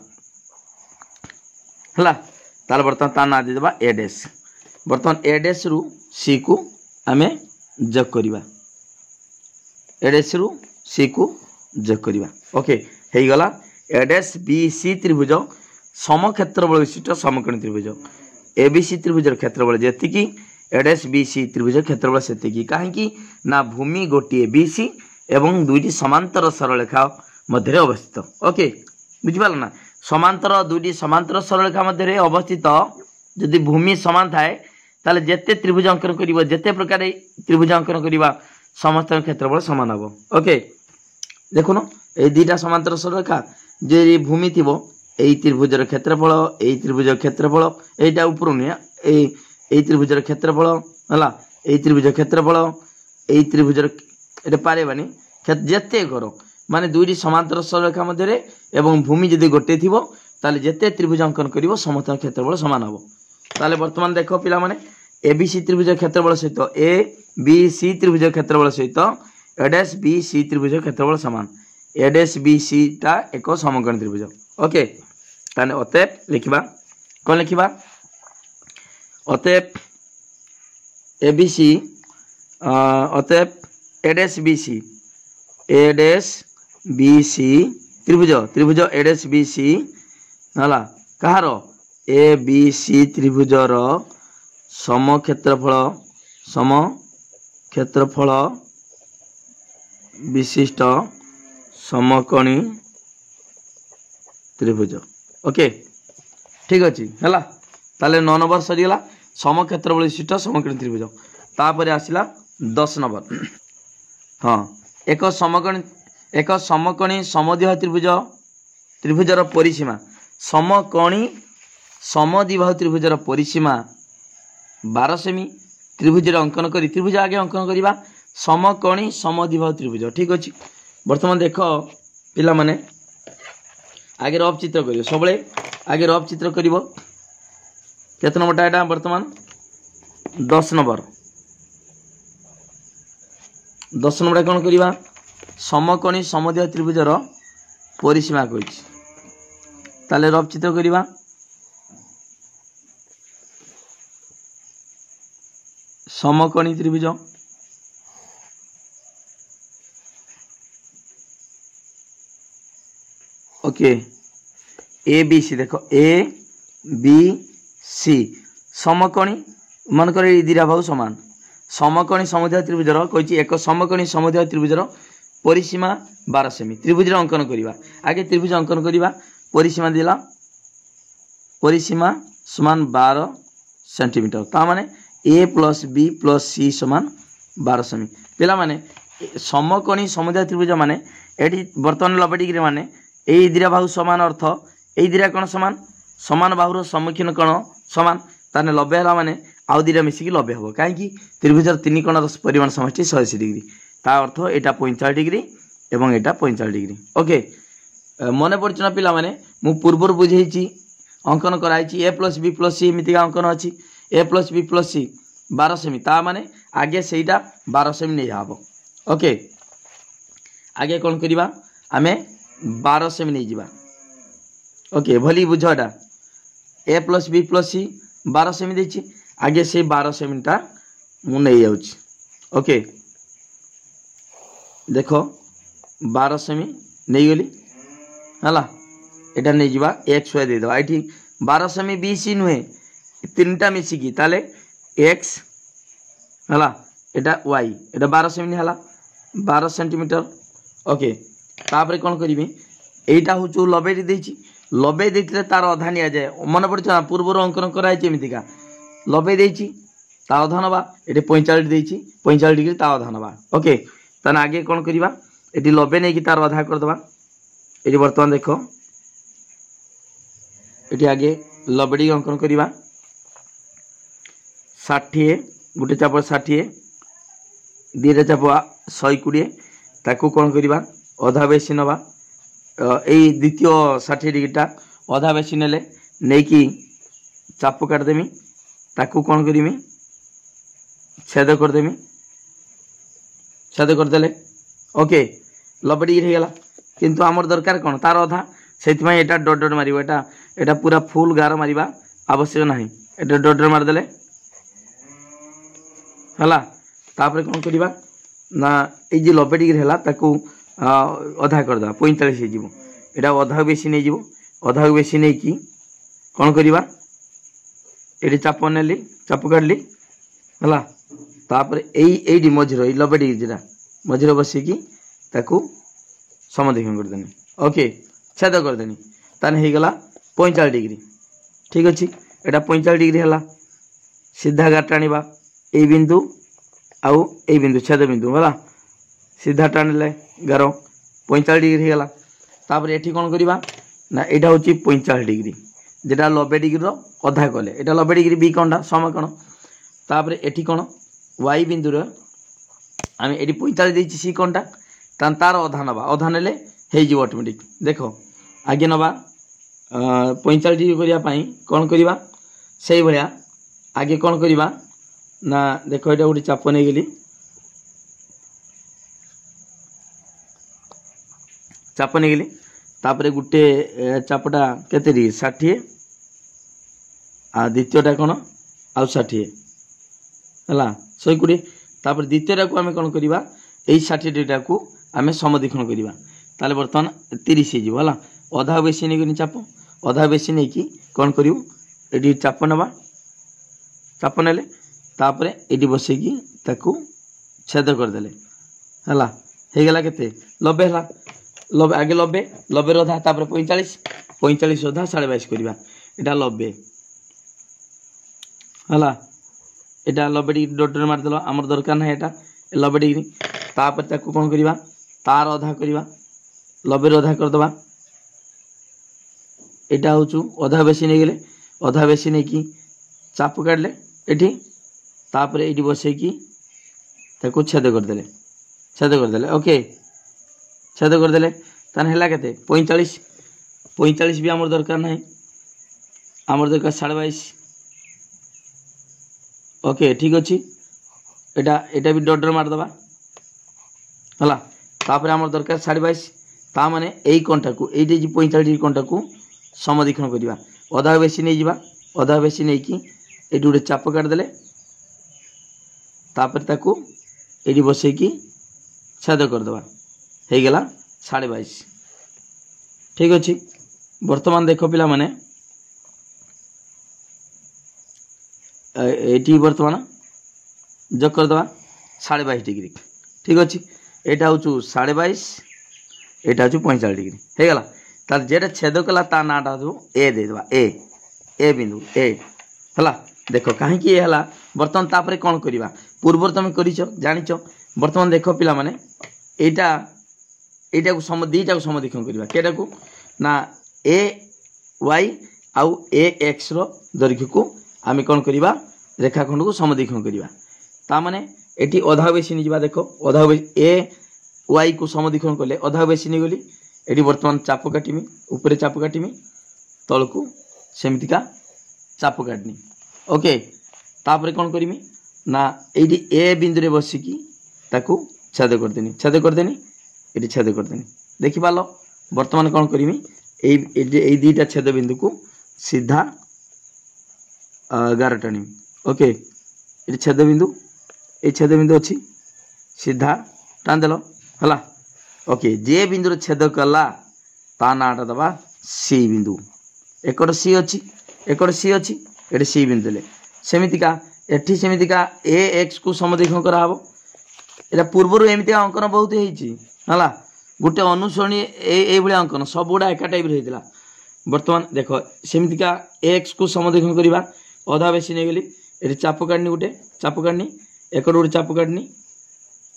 है ताले बर्तमान ता ना देदेबा ए डैश बर्तमान ए डैश रु सी को आम जोग करवा ए डैश रु सी को जोग करवा ओके हो गला ए डैश बी सी त्रिभुज समक्षेत्रफल विशिष्ट समकोण त्रिभुज एबीसी त्रिभुजर क्षेत्रफल जी एडएस बीसी त्रिभुज क्षेत्रफल से कहीं ना भूमि गोटे बीसी एवं दुईटी समांतर सरलरेखा मध्य अवस्थित ओके बुझिपाल ना समांतर दुईटी समांतर सरलरेखा मध्य अवस्थित जदि भूमि समान थाए ताले जेते त्रिभुज अंकन करिवो जेते प्रकार त्रिभुज अंकन करिवा समस्त क्षेत्रफल समान हम ओके देखुन ए दुईटा समांतर सरलरेखा जे भूमि थिबो এই ত্রিভুজের ক্ষেত্রফল এই ত্রিভুজের ক্ষেত্রফল এইটা উপর নিয়া এই ত্রিভুজের ক্ষেত্রফল হলা এই ত্রিভুজের ক্ষেত্রফল এই ত্রিভুজের এটা পারেবানি যেতে করো মানে দুইটি সমান্তর সরলরেখা মধ্যে এবং ভূমি যদি গোটে থিব তাহলে যেতে ত্রিভুজ অঙ্কন করিব সমস্ত ক্ষেত্রফল সমান হবো তাহলে বর্তমান দেখো পিলা মানে एबीसी त्रिभुज क्षेत्रफल सहित ए बी सी त्रिभुज क्षेत्रफल सहित एडएस बी सी त्रिभुज क्षेत्रफल समान एडएस बी सी टा एक समकोण त्रिभुज ओके ताने अतएव लिखिबा कोन लिखिबा अतएव एबीसी अतएव एडेस बीसी त्रिभुज त्रिभुज एडेस बीसी है कहार ए बी सी त्रिभुजर समक्षेत्रफल विशिष्ट समकोणी त्रिभुज। ओके ठीक अच्छे है ताले 9 नंबर सरीगला समक्षेत्रफल विशिष्ट समकोणी त्रिभुज। तापर आसला 10 नंबर हाँ एक समकोणी समद्विबाहु त्रिभुज त्रिभुजर परिसीमा समकोणी समद्विबाहु त्रिभुजर परिसीमा 12 सेमी त्रिभुज अंकन करी त्रिभुज आगे अंकन करवा समकोणी समद्विबाहु त्रिभुज। ठीक अच्छे बर्तमान देख पिला माने आगे रफ चित्र कर सब आगे रफ चित्र कर केते नंबरटा एटा बर्तमान 10 नंबर 10 नंबर कौन करवा समकोणी समद्विबाहु त्रिभुजर परिसीमा कही ताले रफ चित्र करवा समकोणी त्रिभुज ओके ए बी सी देखो ए बी सी समकोणी मन कर दीरा भाव समान समकोणी समद्विबाहु त्रिभुजर कही एक समकोणी समद्विबाहु त्रिभुजर परिसीमा 12 सेमी त्रिभुज अंकन करवा आगे त्रिभुज अंकन करवा परिसीमा दिला परिसीमा समान 12 सेंटीमीटर ता माने ए प्लस बी प्लस सी समान 12 सेमी पिला माने समकोणी समद्विबाहु त्रिभुज माने एटी वर्तमान 90 डिग्री माने ए दीरा बाहु समान अर्थ ए दीरा कौन समान समान बाहुर सम्मुखीन कौन समान ताने 90 है माने आउ दीरा मिसिकी 90 हम कहीं त्रिभुजर 3 कोण परिमाण समष्टि 180 डिग्री ता अर्थ यहाँ 45 डिग्री एवं यहाँ 45 डिग्री। ओके मन पड़ना पिला माने मु पूर्वर बुझे अंकन कराई ए प्लस बी प्लस सी एमतीका अंकन अच्छी ए प्लस बी प्लस सी 12 सेमी ता माने आगे सेटा 12 सेमी नहीं हम। ओके आगे कौन करवा आमे 12 सेमी नहीं जावा। ओके भली बुझाटा ए प्लस बी प्लस सी 12 सेमी देछि आगे से 12 सेमीटा मु नहीं जाउछि। ओके देखो 12 सेमी नहीं गली हला एटा नहीं जावा एक्स वाई दे दो आइठी 12 सेमी बी सी नुहे तीनटा मिसिकी ताले एक्स हला एटा वाई एटा 12 सेमी हला 12 सेंटीमीटर। ओके तापर कौन करी एटा हूँ 90 देछि 90 देते तार अधा नि जाए मन पड़ा पूर्व अंकन कराइमिका 90 देछि ता अधा नवा ये 45 देछि 45 डिग्री ता अधा नवा। ओके ताने आगे कौन करवा ये 90 नहीं कि तार अधा करदे ये बर्तमान देख ये आगे 90 डिग्री अंकन करवा 60 गोटे चाप 60 दीटा चाप 120 ताकू कौन करवा अधा बेसी नवा यही द्वितीय 60 डिग्रीटा अधा बेसी नेले नहीं कि चाप काटदेमी ताकू कौन करमी छेद करदेमी छेद करदेले। ओके 90 डिग्री होगा किंतु आमर दरकार कौन तार अधा से डट डट मार एटा पूरा फुल गार मारिबा आवश्यक नहीं एटा डट डट मारदेले हला तापर कौन करवा ना ये 90 डिग्री है ताकू अधा करदे 45 हो एटा अधा बेसी नहीं अधा बेसी नहीं कि कौन करवा ये चाप नेली चाप काटली है तापर यही मझिर 90 डिग्री जोटा मझिर बसिकी ताकू समदेखन करदेनी। ओके छेद करदेनी ताने होगला 45 डिग्री। ठीक अच्छे यहाँ 45 डिग्री है सीधा गार टाणवा ये बिंदु आउ ये बिंदु छेद बिंदु है सीधा टाणिले गार 45 डिग्री होगा तापर ये कौन करवा ना यहाँ हूँ 45 डिग्री जेटा 90 डिग्री अधा कले यहाँ 90 डिग्री बी कौनटा समकोण तापर ये कौन वाई बिंदुर आम ये 45 देछि सी कौनटा तार अधा नवा अधा नेले हो ऑटोमेटिक देख आगे नवा 45 डिग्री करने कौन करवा से भाया आगे कौन करवा ना देख ये गोटे चाप नहीं गली चाप नहीं गली तापर गोटे चापटा केते डिग्री 60 आ द्वितीयटा कौन आउ 60 है 120 तापर द्वितीय को आम कौन करवा यही 60 को आम समदीक्षण करवा ताले बर्तमान 30 हो है अधा बेसी नहीं चाप अधा बेसी नहीं कि कौन करूँ ये चाप नवा चाप नेले तापर ये बसैकी छेद करदे है होगला के 90 है 90 आगे 90 90 अधा तापर 45 45 अधा 22.5 करवा यहाँ 90 है यहाँ 90 डिग्री डॉटर मारदेल आमर दरकार ना यहाँ 90 डिग्री तापर कौन करवा तार अधा करवा 90 अधा करदे यहाँ हूँ अधा बेसी नहीं गले अधा बेसी नहीं कि चाप काटले ये तापर ये बसैकी छेद करदे ओके छेद करदे ताने है के 45 45 भी आमर दरकार ना आमर दरकार 22.5 ओके ठीक अच्छे यहाँ भी डॉटर मारदे है तापर आमर दरकार 22.5 ता माने यही कंटा को ये 45 डिग्री कंटा को समदीक्षण करवा अधा बेसी नहीं जावा अधा बेसी नहीं कि ये गोटे चाप काटदे तापर ये बसैकी छेद करदे होगला 22.5 ठीक अच्छे बर्तमान देख पिला माने ये बर्तमान जग करदे 22.5 डिग्री ठीक अच्छे यहाँ हूँ 22.5 यहाँ हूँ 45 डिग्री होगला तार जेटा छेद कला ता नाटा जो ए देदेबा ए बिंदु ए है देख कहीं है बर्तमान तापर कौन करवा पूर्व तुम कर जाच बर्तमान देख पिला माने यहाँ को दीटा को समदीक्षण करवा केटा को ना ए वाई आउ ए एक्स दैर्घ्य को आम कौन करवा रेखाखंड को समदीक्षण करवा ता माने एटी अधा बेसी नहीं जावा देख अधा ए वाई को समदीक्षण कले अधा बेसी नहीं गली ये बर्तमान चाप काटमी ऊपर चाप काटमी तल को सेमतिका चाप काटनी ओके तापर कौन करमी ना ये ए बिंदु रे बसिकी छेद करदेनी ये छेद करदेनी देखि पाल बर्तमान कौन करमी ये दुईटा छेद बिंदु को सीधा गार टाणी ओके ये छेद बिंदु अच्छी सीधा टाण देल है ओके जे बिंदु छेद कला ता नाटा दबा सी बिंदु एकड़ सी अच्छी एकड़ सी अच्छी ये सी बिंदु ले सेमितिका एठी सेमितिका ए एक्स को समदीक्षण कराहब एटा पूर्वर एमती अंकन बहुत है गोटे अनुसरणी ये अंकन सब गुड़ा एका टाइप होता बर्तमान देख सेमितिका एक्स को समदीक्षण करवा अधा बेसी नहीं गली ये चाप काटनी गोटे चाप काटनी एकड़ गोटे चाप काटनी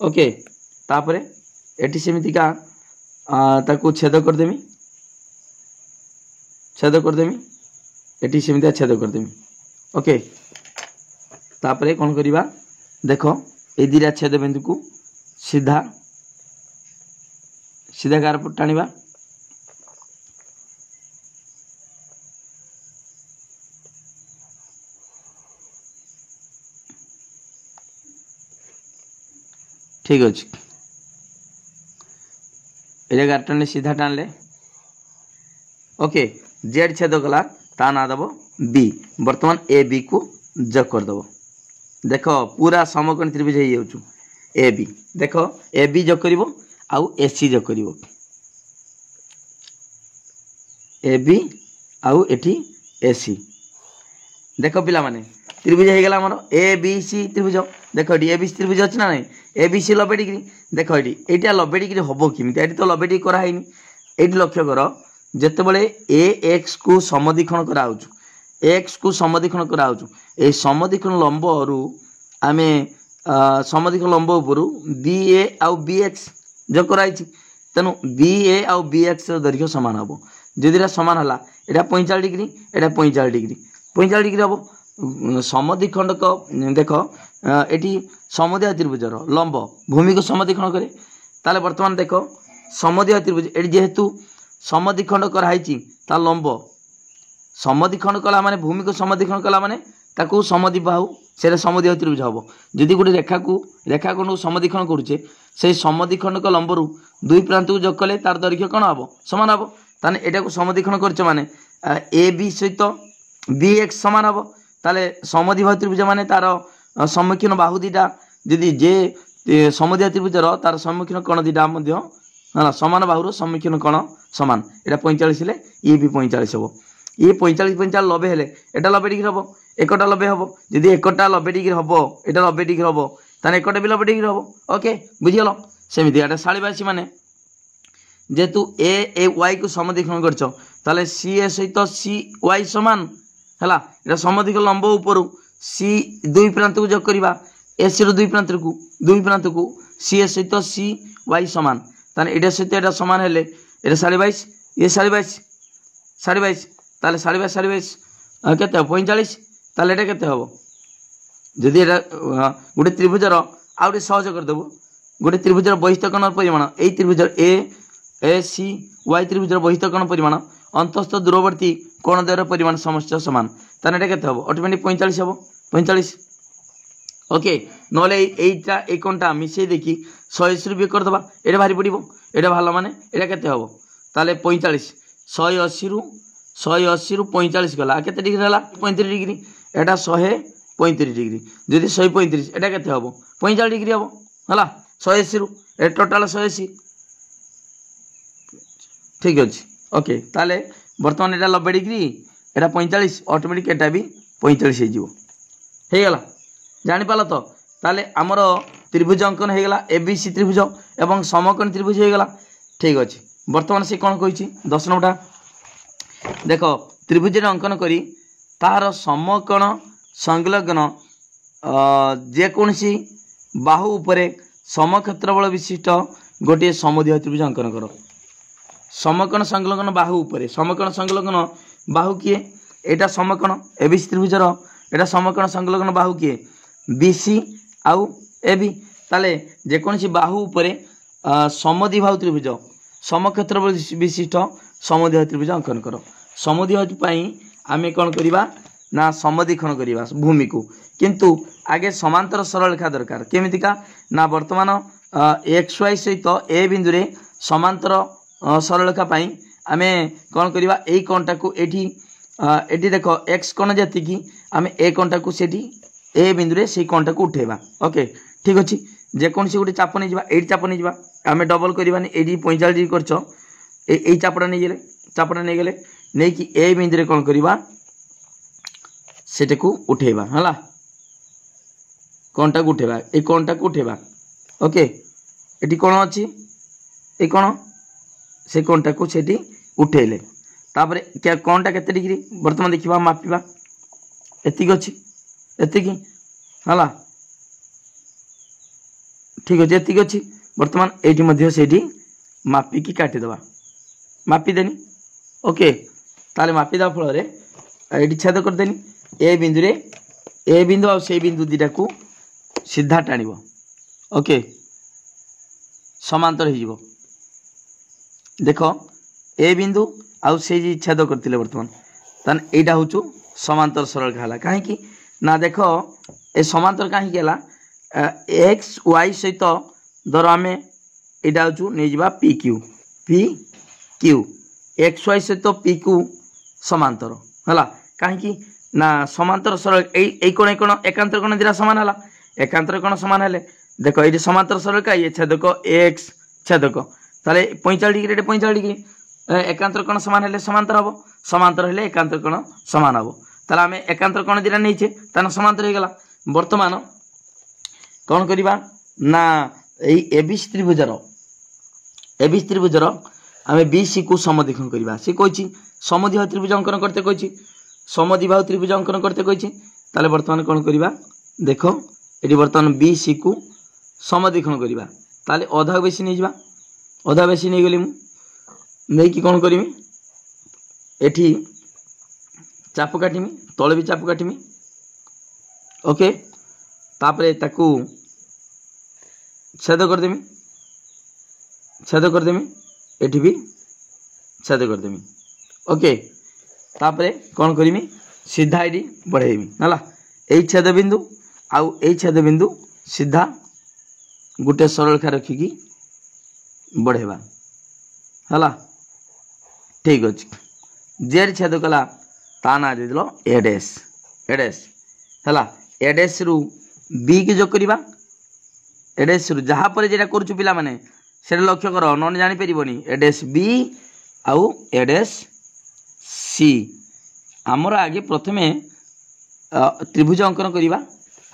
ओके तापर एटी सेमितिका छेद करदेमी एटी सेमितिका छेद करदेमी ओके तापर कौन करवा देख ये दुईटा छेद बिंदु को सीधा सीधा गार टाणिबा ठीक अच्छे ये गार टाणले सीधा टाणले ओके जेड छेद कला ता ना दब बी बर्तमान ए बी को जग करदब देख पूरा समकोण त्रिभुज हो जाऊँ ए बी देख ए बी जग कर आउ ए सी जग कर ए बी आउ एठी ए सी देख पिला माने त्रिभुज हो गला आमर ए बी सी त्रिभुज देख ये ए बी सी त्रिभुज अच्छी ना नहीं ए बी सी 90 डिग्री देख ये यहाँ 90 डिग्री हम किमी ये तो 90 डिग्री कराई ये लक्ष्य कर जितेबले ए एक्स को समदीक्षण कराऊ एक्स को समदीक्षण कराऊ ए समदीक्षण लंब रु आम समदीक्षण लंब उपर बी ए आउ बी एक्स जो कराई तेणु बी ए आउ बी एक्स दैर्घ्य सामान हम जदि सामान है यहाँ 45 डिग्री यहाँ 45 डिग्री 45 डिग्री हम समदीखंडक देख ये समद्विबाहु त्रिभुजर लंब भूमि को समदीक्षण करे ताले बर्तमान देख समद्विबाहु त्रिभुज ये जेहेतु समदीखंड कराई ता लंब समदीखंड कला माने भूमि को समदीखंड कला माने ताकू समद्विबाहु से समद्विबाहु त्रिभुज हम जदि गोटे रेखाखंड को समदीखंड करुचे से समदीखंड लंब रु दुई प्रांत को जग कले तार दैर्घ्य कौन हम सामान हम ताने एटा को समदीखंड कर माने ए बी सहित बी एक्स सामान हम ताले समद्विबाहु त्रिभुज माने तार सम्मुखीन बाहु दीटा जदि जे समुदाय त्रिभुजर तार सम्मुखीन कोण दीटा है सामान बाहुर सम्मुखीन कोण सामान एटा 45 हेले ये भी 45 हम ये 45 45 90 हेले एटा 90 डिग्री हम एकटा 90 हम जदि एकटा 90 डिग्री हम एटा 90 डिग्री हम ताने एकटा भी 90 डिग्री हम ओके बुझीगल सेमती एटा साड़ीबासी माने जेतु ए वाई को समदिखण करछ ताले सी ए सहित सी वाई समान हैला एटा समदिख लंब ऊपर सी दुई प्रांत को जोग करबा एस रो दुई प्रांत को सी ए सहित सी वाई समान ताने एटा सहित एटा समान हेले एटा 22.5 ये 22.5 ताले 22.5 केते 45 ताले एटा केते हबो जदि एटा गोटे त्रिभुजर आउटे सहज कर देबो गोटे त्रिभुजर बहिस्थ कोण परिमाण ए त्रिभुजर ए सी वाई त्रिभुजर बहिस्थ कोण परिमाण अंतस्थ दूरवर्ती कोण द्वयर परिमाण समस्त समान ताने एटा केते हबो ऑटोमेटिक 45 हबो 45 ओके नले एटा ए कोणटा मिसई देखि 180 रु भी कर दबा एटा भारी पड़िबो एटा भालो माने एटा केते हबो ताले 45 180 रु 45 गला केते डिग्री हला 35 डिग्री एटा 135 डिग्री जदि 135 एटा केते हबो 45 डिग्री हबो हला 180 रु ए टोटल 180 ठीक अछि ओके ताले वर्तमान एटा 90 डिग्री एटा 45 ऑटोमेटिक एटा भी 45 हे जिवो हे गला जानि पाला तो ताले हमर त्रिभुज अंकन हे गला एबीसी त्रिभुज एवं समकोण त्रिभुज हे गला ठीक अछि वर्तमान से कोन कहिछि 10 नंबर देखो त्रिभुज रे अंकन करी तार समकोण संलग्न जे कोनसी बाहु उपरे समक्षेत्रफल विशिष्ट गोटे समद्विबाहु त्रिभुज अंकन करो समकोण संलग्न बाहु उपरे समकोण संलग्न बाहु किए एटा समकोण एबीसी त्रिभुजर एटा समकोण संलग्न बाहु किए बीसी आउ एबी ताले जे कोनसी बाहु उपरे समद्विबाहु त्रिभुज समक्षेत्रफल विशिष्ट समद्विबाहु त्रिभुज अंकन करो समद्विबाहु पई आमे कोन करिबा ना समद्विखंड करिबा भूमि को किंतु आगे समांतर सरल रेखा दरकार केमितिका ना वर्तमान एक्स वाई सहित ए बिंदु रे समांतर सरल रेखा पई आमे कोन करिबा एई कोणटा को एठी एठी देखो एक्स कोण जति की आमे ए कोणटा को सेठी ए बिंदु रे सेई कोणटा को उठेबा ओके ठीक अछि जे कोनसी गुटे चाप नै जिबा एठी चाप नै जिबा आमे डबल करिबानी एठी 45 डिग्री करछो एई चापडा नै गेले नै कि ए बिंदु रे कोन करिबा सेटे को उठेबा हला कोणटा को उठेबा ए कोणटा को उठेबा ओके एठी कोन अछि ए कोन से कोणटा को सेठी उठेले तापरे क्या कोणटा केते डिग्री वर्तमान देखिबा मापिबा एतिक अछि एतिक हला ठीक अछि एतिक अछि वर्तमान एठी मध्ये सेठी मापी की काटी दबा मापी देनी ओके ताले मापी दा फल रे एठी छेद कर देनी ए बिंदु आ से बिंदु दिटा को सीधा टाणिबो ओके समांतर हिजिबो देखो ए बिंदु आउ से छेद करथिले वर्तमान तान एटा होचु समांतर सरल खाला काहे कि ना देखो ए समांतर काहे गेला एक्स वाई सहित धर आमे एटा होचु नै जिबा पी क्यू एक्स वाई सहित पी क्यू समांतर हला काहे कि ना समांतर सरल ए कोण एकांतर कोण दिरा समान हला एकांतर कोण समान हले देखो एटी समांतर सरल का ये छेदक एक्स छेदक ताले 45 डिग्री रे 45 डिग्री एकांतर कोण समान हले समांतर हबो समांतर हले एकांतर कोण समान हबो ताले हमें एकांतर कोण दिरा नैछे ताना समांतर हे गेला वर्तमान कोन करिबा ना एई एबीसी त्रिभुजर हमें बीसी को समद्विखंड करिबा से कहछि समद्विबाहु त्रिभुज अंकन करते कहछि समद्विबाहु त्रिभुज अंकन करते कहछि ताले वर्तमान कोन करिबा देखो एटी वर्तमान बीसी को समद्विखंड करिबा ताले आधा बेसी नै जिबा आधा बेसी नै गेली मु नै कि कोन करिमी एठी चाप काटिमी तळे भी चाप काटिमी ओके तापरे ताकू छेद कर देमी एठी भी छेद कर देमी ओके तापरे कोन करिमी सीधा एडी बढ़ेमी हला एई छेद बिंदु आउ एई छेद बिंदु सीधा गुटे सरल रेखा रखी की बढ़ेबा हला ठीक अछि जेर छेद कला ता ना दे दिलो एडेस हला एडेस रु बी के जोग करवा एडेस जहाँ पर जेटा करुचु पिला माने सेटा लक्ष्य कर नन जानी परिबनी एडेस बी आउ एडेस सी आमर आगे प्रथमे त्रिभुज अंकन करवा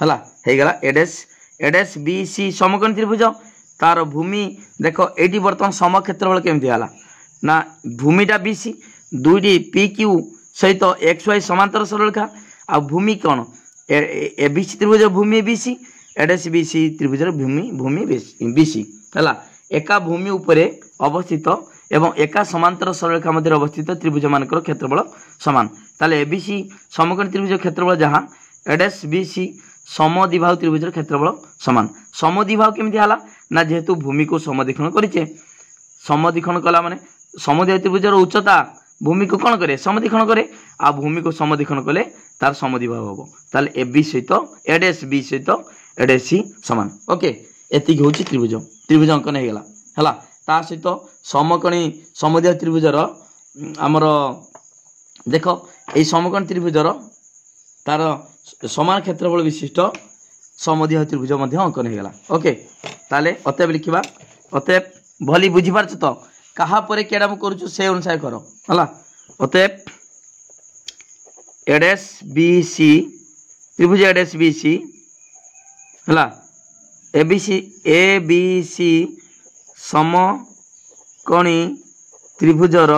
हला हे गला एडेस एडेस बी सी समकोण त्रिभुज तार भूमि देख ये बर्तमान समक्षेत्रफल केमती है ना भूमिटा बी सी दुईटी पी क्यू सहित एक्स वाई समांतर सरलरेखा आ भूमि कौन ए बी सी त्रिभुज भूमि बी सी एडेस बी सी त्रिभुज भूमि भूमि बी सी है एका भूमि उपरे अवस्थित एवं एका समांतर सरलरेखा मध्य अवस्थित त्रिभुज मानकर क्षेत्रफल सामान ताले एबीसी समकोण त्रिभुज क्षेत्रफल जहाँ एडेस बी सी समद्विबाहु त्रिभुज क्षेत्रफल सामान समद्विबाहु केमती है ना जेहेतु भूमि को समद्विखंड करें समद्विखंड कला माने समद्विबाहु त्रिभुजर उच्चता भूमि को कौन करे समद्विखंड करे आ भूमि को समद्विखंड कले तार समद्विबाहु हम ताले ए बी सहित एडेस बी सहित एडेस सी सामान ओके एतिक हूँ त्रिभुज त्रिभुज अंकन होगा है ता सहित समकोणी समद्विबाहु त्रिभुजर आमर देख ये समकोण त्रिभुजर तार समान क्षेत्रफल विशिष्ट समद्विबाहु त्रिभुज अंकन होगा ओके ताले अतएव लिखा अतएव भली बुझीपार तो कहा पर केड़ा मु करूछु से अनुसार कर हला अतएव एडेस बी सी त्रिभुज एडेस बी सी हला ए बी सी समकोणी त्रिभुजर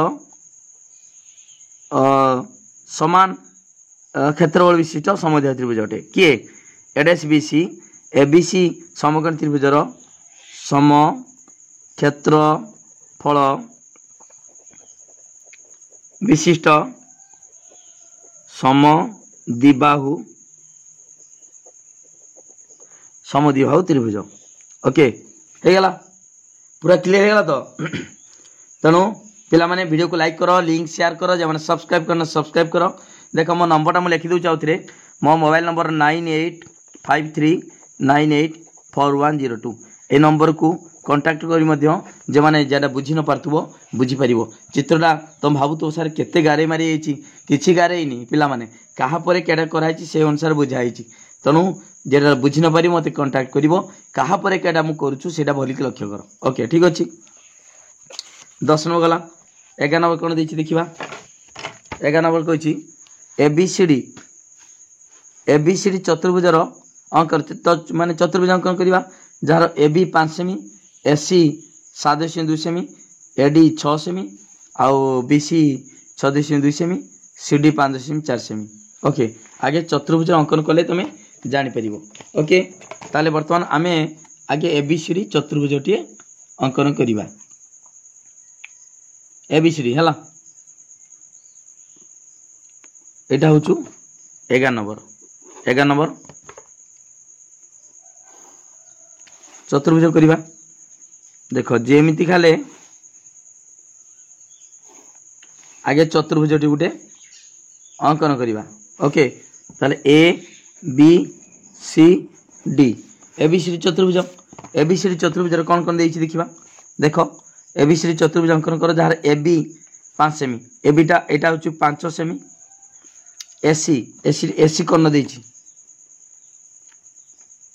समान क्षेत्रफल विशिष्ट समद्विबाहु त्रिभुज अटे किए एडेस बी सी ए बी सी समकोण त्रिभुजर सम क्षेत्रफल विशिष्ट समद्विबाहु त्रिभुज ओके हो गला पूरा क्लियर हो गला तो तेणु पिला माने वीडियो को लाइक करो लिंक शेयर करो जो मैंने सब्सक्राइब करना सब्सक्राइब करो देख मो नंबरटा मुझे लिखिदे आउे मो मोबाइल नंबर 9853984102 ए नंबर को कांटेक्ट करी जो मैंने जरा बुझी न पार्थुबो बुझी पारिबो चित्रटा तुम भावुथो सर केते गारे मारी जाइछि किछि गारे नहीं पिला माने कहा परे केडा कराइछि से अनुसार बुझाइछि तेणु जेटा बुझी न पारि मते कांटेक्ट करिवो कहा परे केडा मु करूछु सेटा भलिक लक्ष्य करो ओके ठीक अछि 10 नंबर गला 11 नंबर कोन देछि देखिबा 11 नंबर कहिछि एबीसीडी चतुर्भुजर अंकन तो माने चतुर्भुज अंकन करबा जार एबी 5 सेमी एसी 7.2 सेमी एडी 6 सेमी आउ बीसी 6.2 सेमी सीडी 5.4 सेमी ओके आगे चतुर्भुज अंकन कले तुम जानी परिबो ओके ताले वर्तमान आमे आगे एबीसीडी चतुर्भुजटी अंकन करबा एबीसीडी हला एटा होचु 11 नंबर चतुर्भुज करबा देखो जेमिति खाले आगे चतुर्भुजटी गुटे अंकन करबा ओके ताले A B C D ABCD चतुर्भुज कौन कौन देछि देखिबा देखो एबीसीडी चतुर्भुज अंकन कर जार एबी 5 सेमी एबीटा एटा होचु 5 सेमी एसी एसी एसी कौन देछि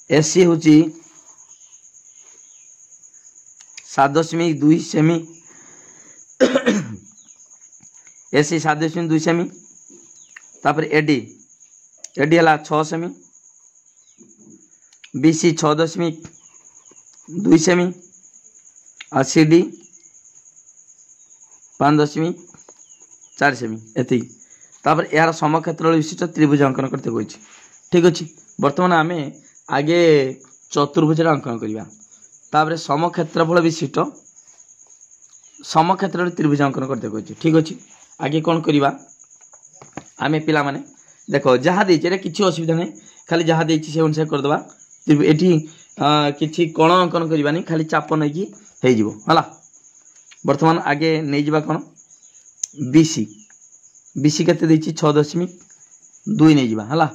एसी होची 7.2 सेमी एसी 7.2 सेमी तापर एडी एडी हला 6 सेमी बीसी 6.2 सेमी और सीडी 5.4 सेमी एति तापर यार समक्षेत्र विशिष्ट त्रिभुज अंकन करते कहि ठीक अछि वर्तमान आमे आगे चतुर्भुज अंकन करबा तापर समक्षेत्रफल विशिष्ट समक्षेत्र त्रिभुज अंकन करते कहि ठीक अछि आगे कौन करबा आमे पिला माने देखो जहाँ देछि किछि असुविधा नहीं खाली जहाँ देछि से अनुसार कर दबा एठी किछि कोण अंकन करबानी खाली चाप नै कि हे जिवो हला वर्तमान आगे नै जिबा कोन बीसी बीसी केते देछि 6.2 नै जिबा हला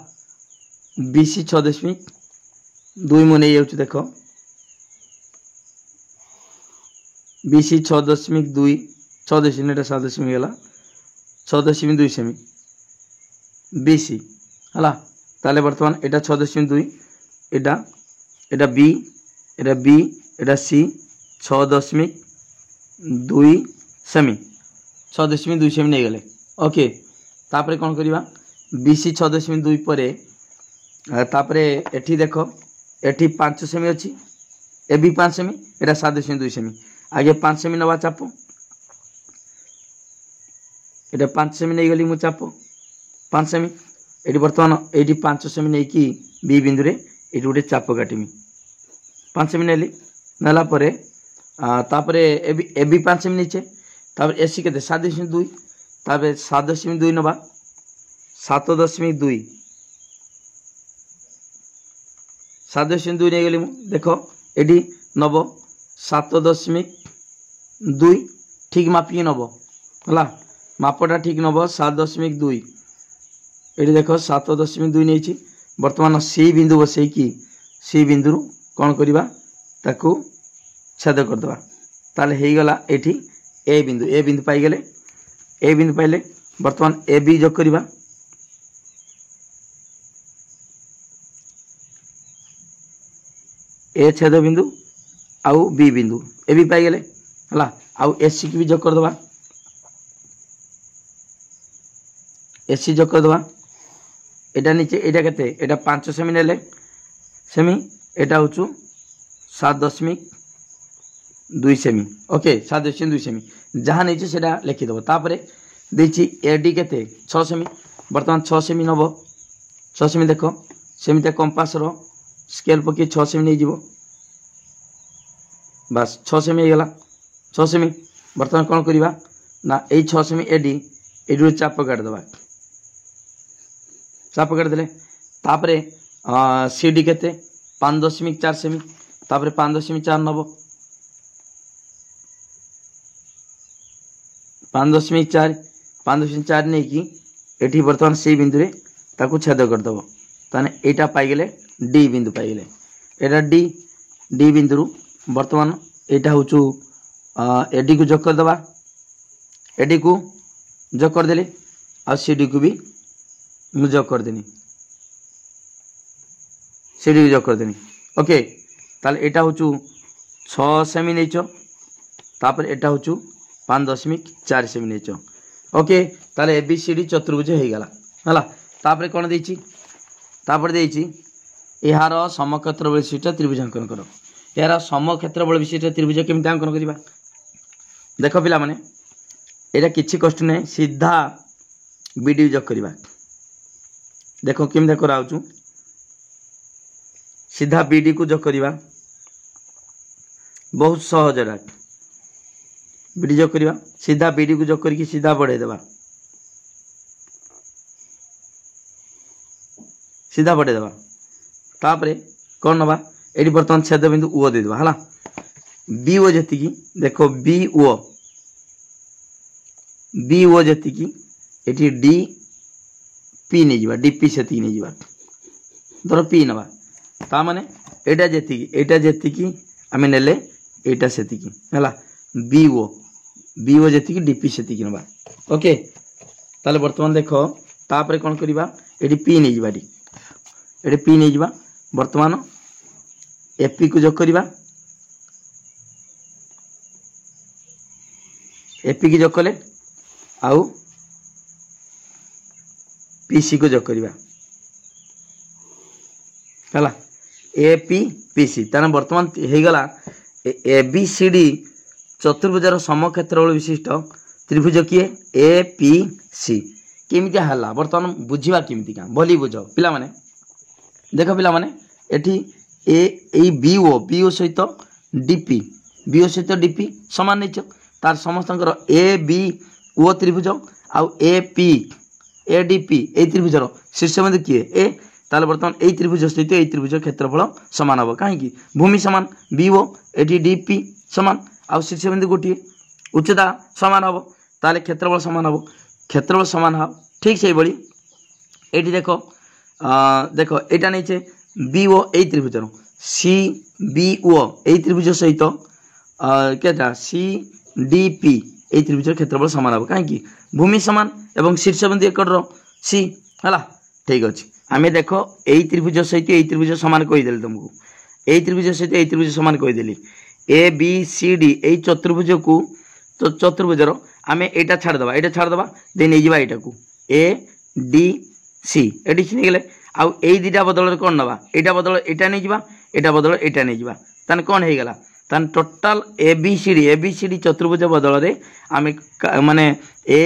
बीसी 6.2 मु नै जाउछु देखो बीसी 6.2 6.2 7.2 गला 6.2 सेमी बीसी हला ताले वर्तमान एटा 6.2 এটা এটা বি, এটা বি, এটা সি 6.2 সেমি, 6.2 সেমি नहीं गले। ओके तापरे कौन करिबा बीसी 6.2 परे तापरे एठी देखो एठी 5 सेमी अछि, ए बी 5 सेमी, एटा 7.2 सेमी। आगे 5 सेमी नवा चाप, एटा 5 सेमी नहीं गली मु चाप 5 सेमी। एटी वर्तमान एटी 5 सेमी नहीं कि बी बिंदु रे एटी गोटे चाप काटिमी 5 सेमी नेली नेला परे तापरे ए बी 5 सेमी नीचे, तापर एसी केते 7.2, तापर 7.2 नवा 7.2 7.2 नहीं गली मु देखो एटी नब 7.2 ठीक मापिकी नब हला मापटा ठीक नब 7.2 एटी देखो 7.2 नहीं वर्तमान सी बिंदु बसई कि सी बिंदु कौन करवा ताकू छेद करदे ताले हो गला एठी ए बिंदु पाइगले ए बिंदु पाइले वर्तमान ए बी जोग करवा ए छेद बिंदु आउ बी बिंदु ए बी पाइगले हला आउ एसी की भी जोग करदे एसी जोग करदे एटा नीचे एटा केते एटा 5 सेमी नेले सेमी एटा होचु 7.2 सेमी ओके 7.2 सेमी जहाँ नीचे सेटा लिखि दबो तापरे देछि एडी केते 6 सेमी वर्तमान 6 सेमी नबो 6 सेमी देखो सेमिते कंपास रो स्केल पके 6 सेमी नहीं जीवो बस 6 सेमी हे गला 6 सेमी वर्तमान कोन करिवा ना ए 6 सेमी एडी एडी चाप काट दबा चाप काट देले तापरे सीडी केते 5.4 सेमी तापरे 5.4 नबो 5.4 नहीं कि एठी वर्तमान सी बिंदु रे ताकू छेद कर दबो ताने एटा पाई गेले डी बिंदु पाई गेले एटा डी बिंदु वर्तमान एटा होचु एडी को जोग कर दबा एडी को जोग कर देले आ सीडी को भी मु जोग कर देनी सीडी जोग कर देनी ओके ताले एटा होचु 6 सेमी नेचो तापर एटा होचु 5.4 सेमी नेचो ओके ताले एबीसीडी चतुर्भुज हो गला हला तापर कोन देछि तापर देछि यार समक्षेत्र विशिष्ट त्रिभुज अंकन करो यार समक्षेत्र बल विशिष्ट त्रिभुज केमि अंकन करबा देखो पिला माने एटा किछि कष्ट नै सीधा बीडी जोग करबा देखो केमि कराउछु सीधा बीडी को जोग करबा बहुत सहज रा बीडी जोग करबा सीधा बीडी को जोग करके सीधा बढ़ाई देबा सीधा बढ़ाई देबा तापरे कोन नबा एडी वर्तमान छेद बिंदु ओ दे देबा हला बी ओ जति की देखो बी ओ जति की एटी डी पी नहीं जीवा डीपी सेति नहीं जीवा धरो पी नबा ता माने एटा जति की आमे नेले एटा सेति की हला बी ओ जति की डीपी सेति की नबा ओके ताले वर्तमान देखो तापरे कोन करबा एडी पी नहीं जीवा एडी पी नहीं जीवा वर्तमान एपी को जोग करबा एपी की जोग कले आउ पीसी को जोग करबा हला एपी पीसी ताने वर्तमान हे गला एबीसीडी चतुर्भुजर समक्षेत्र विशिष्ट त्रिभुज किए ए पी सी केमिति हला वर्तमान बुझिबा केमिति का भली बुझो पिला माने देखो पिला माने एठी ए बीओ सहित डीपी बीओ सहित डीपी समान नहीं तार समस्तंकर ए बी ओ त्रिभुज आउ ए पी ए डीपी ए त्रिभुजर शीर्ष बिंदु किए ए ताले वर्तमान ए त्रिभुज सहित ए त्रिभुज क्षेत्रफल समान हम कहीं भूमि समान बीओ एटी डीपी समान आउ शीर्ष बिंदु गोटे उच्चता समान हम ताले क्षेत्रफल समान हम क्षेत्रफल समान हम ठीक से बड़ी एटी देखो देखो एटा नहीं बीओ ए त्रिभुजर सी बीओ ए त्रिभुज सहित केटा सी डीपी ए त्रिभुजर क्षेत्रफल समान हम कहीं भूमि समान एवं शीर्ष बिंदु एकड़ सी हला ठीक अच्छे आम देख यही त्रिभुज सहित यही त्रिभुज सामान कहीदेली तुमको यही त्रिभुज सहित यही त्रिभुज सामान कहीदेली ए बी सी डी यही चतुर्भुज को तो चतुर्भुजर आम यहाँ छाड़देवा यहाँ छाड़देवा दे नहीं जावा यहाँ को ए डी सी एडी सी नहीं आउ यही दुटा बदल कौन नवा यहाँ बदल यहाँ नहीं जावा यहाँ बदल यहाँ नहीं जावा तान कौन हो गला तान total A B C D चतुर्भुज बदल में आम माने ए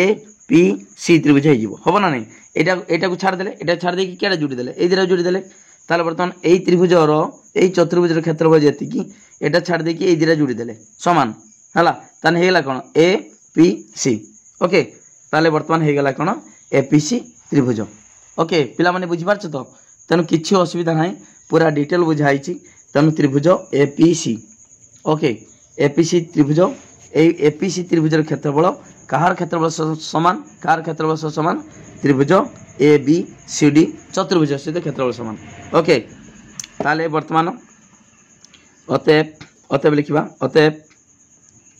पी सी त्रिभुज हो हम ना नहीं यहाँ को छाड़दे यहाँ छाड़दे क्या जोड़ीदे ये दुटा जोड़ीदे ताल बर्तमान यही त्रिभुजर यही चतुर्भुजर क्षेत्रफल जी यहाँ छाड़दे ये दुटा जोड़ीदे सामान है तान होगा कौन ए पी सी ओके ताले बर्तमान होगा कौन ए पी सी त्रिभुज ओके पिला माने बुझीपार तो तेणु किसी असुविधा ना पूरा डिटेल बुझाई तेणु त्रिभुज A P C okay A P C त्रिभुज ए पी सी त्रिभुजर क्षेत्रफल कहार क्षेत्रफल समान कहार क्षेत्रफल समान त्रिभुज ए बी सी डी चतुर्भुज सहित क्षेत्रफल समान ओके ताले वर्तमान अतएव अतएव लिखा अतएव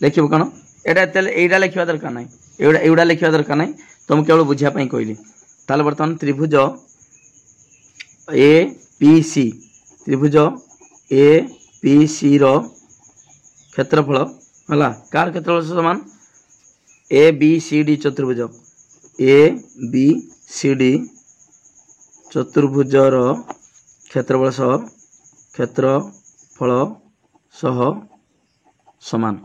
लिख कौन यहाँ लिखा दरकार ना एगुड़ा लिखा दरकार ना तुम केवल बुझापी कहली ताले बर्तमान त्रिभुज ए पी सी त्रिभुज ए पी सी रो क्षेत्रफल है कार क्षेत्रफल समान ए बी सी डी चतुर्भुज ए बी सी डी चतुर्भुजर क्षेत्रफल सह समान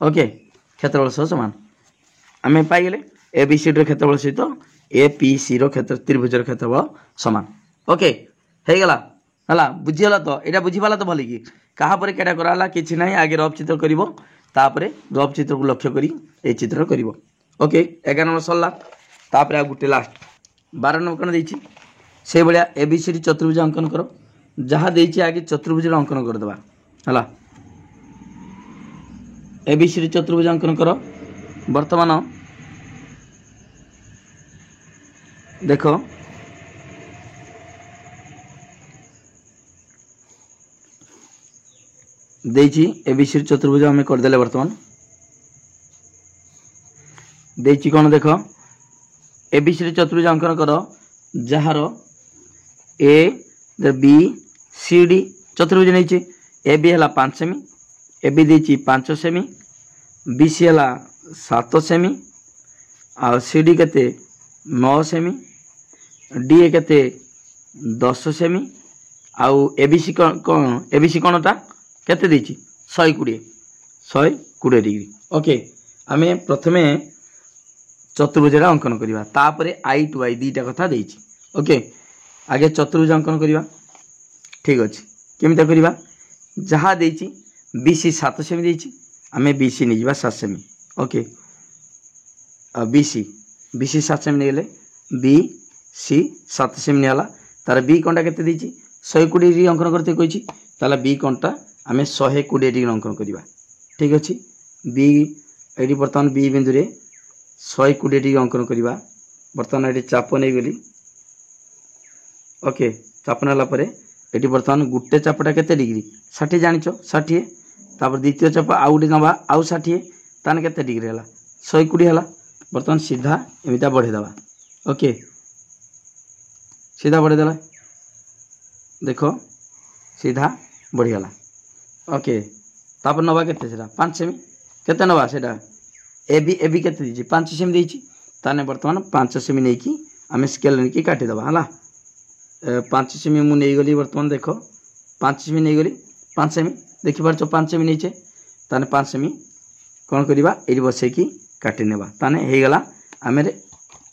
ओके क्षेत्रफल सह समान आम पाइगले ए बी सी डी क्षेत्रफल सहित ए पी सी रो क्षेत्र त्रिभुजर क्षेत्रफल समान ओके हो गला है बुझीगला तो यहाँ बुझीपाला तो भल कि क्या केटा कराला कि ना आगे रफ चित्र कर रफ चित्र को लक्ष्य करी ए चित्र कर ओके 11 नंबर सरला तापर आ गोटे लास्ट 12 नंबर कौन देती से भाया ए बी सी डी चतुर्भुज अंकन कर जहाँ देती आगे चतुर्भुज अंकन करदे है ए बी सी डी चतुर्भुज अंकन कर वर्तमान देख देची ए बी सी डी चतुर्भुज आम करदे वर्तमान देची कौन देख ए बी सी डी चतुर्भुज अंकन कर जार ए बी सी डी चतुर्भुज नहीं ए बी है 5 सेमी ए बी देची 5 सेमी बी सी है 7 सेमी आ सी डी केते 9 सेमी डी ए केते 10 सेमी आउ ए बी सी कौनटा केते देची 120 डिग्री ओके आम प्रथमे चतुर्भुज अंकन करवा तापर आई टू आई दीटा कथा देची ओके आगे चतुर्भुज अंकन करवा ठीक अच्छे केमी करवा जहाँ देची बी सी 7 सेमी देची आम बी सी नहीं 7 सेमी ओके बी सी 7 सेमी नहीं गले बी सी 7 सेमी नहीं है तार बी कंटा केते देची 120 डिग्री अंकन करते कही ताला बी कंटा आम 120 डिग्री अंकन करवा ठीक अच्छे बी ये बर्तमान बी बिंदु 120 डिग्री अंकन करवा बर्तमान ये चाप नहीं गली ओके चाप नाला ये बर्तमान गोटे चापटा केते डिग्री 60 जानिच 60 तापर द्वितीय चाप आउ गोटे नवा आउ 60 तान केते डिग्री है 120 है बर्तमान सीधा एमती बढ़ेदेवा ओके सीधा बढ़ेदेला देख सीधा बढ़ीगला ओके तापर नवा केते सेटा 5 सेमी केते नवा सेटा ए बी केते दीची 5 सेमी देची ताने वर्तमान 5 सेमी नहीं कि आम स्केल नहीं काटिदेवा है 5 सेमी मु नहीं गली वर्तमान देख 5 सेमी नहीं गली 5 सेमी देखिपार 5 सेमी नहीं ताने 5 सेमी कौन करवा ये बसैकी काटी नेबा ताने हो गला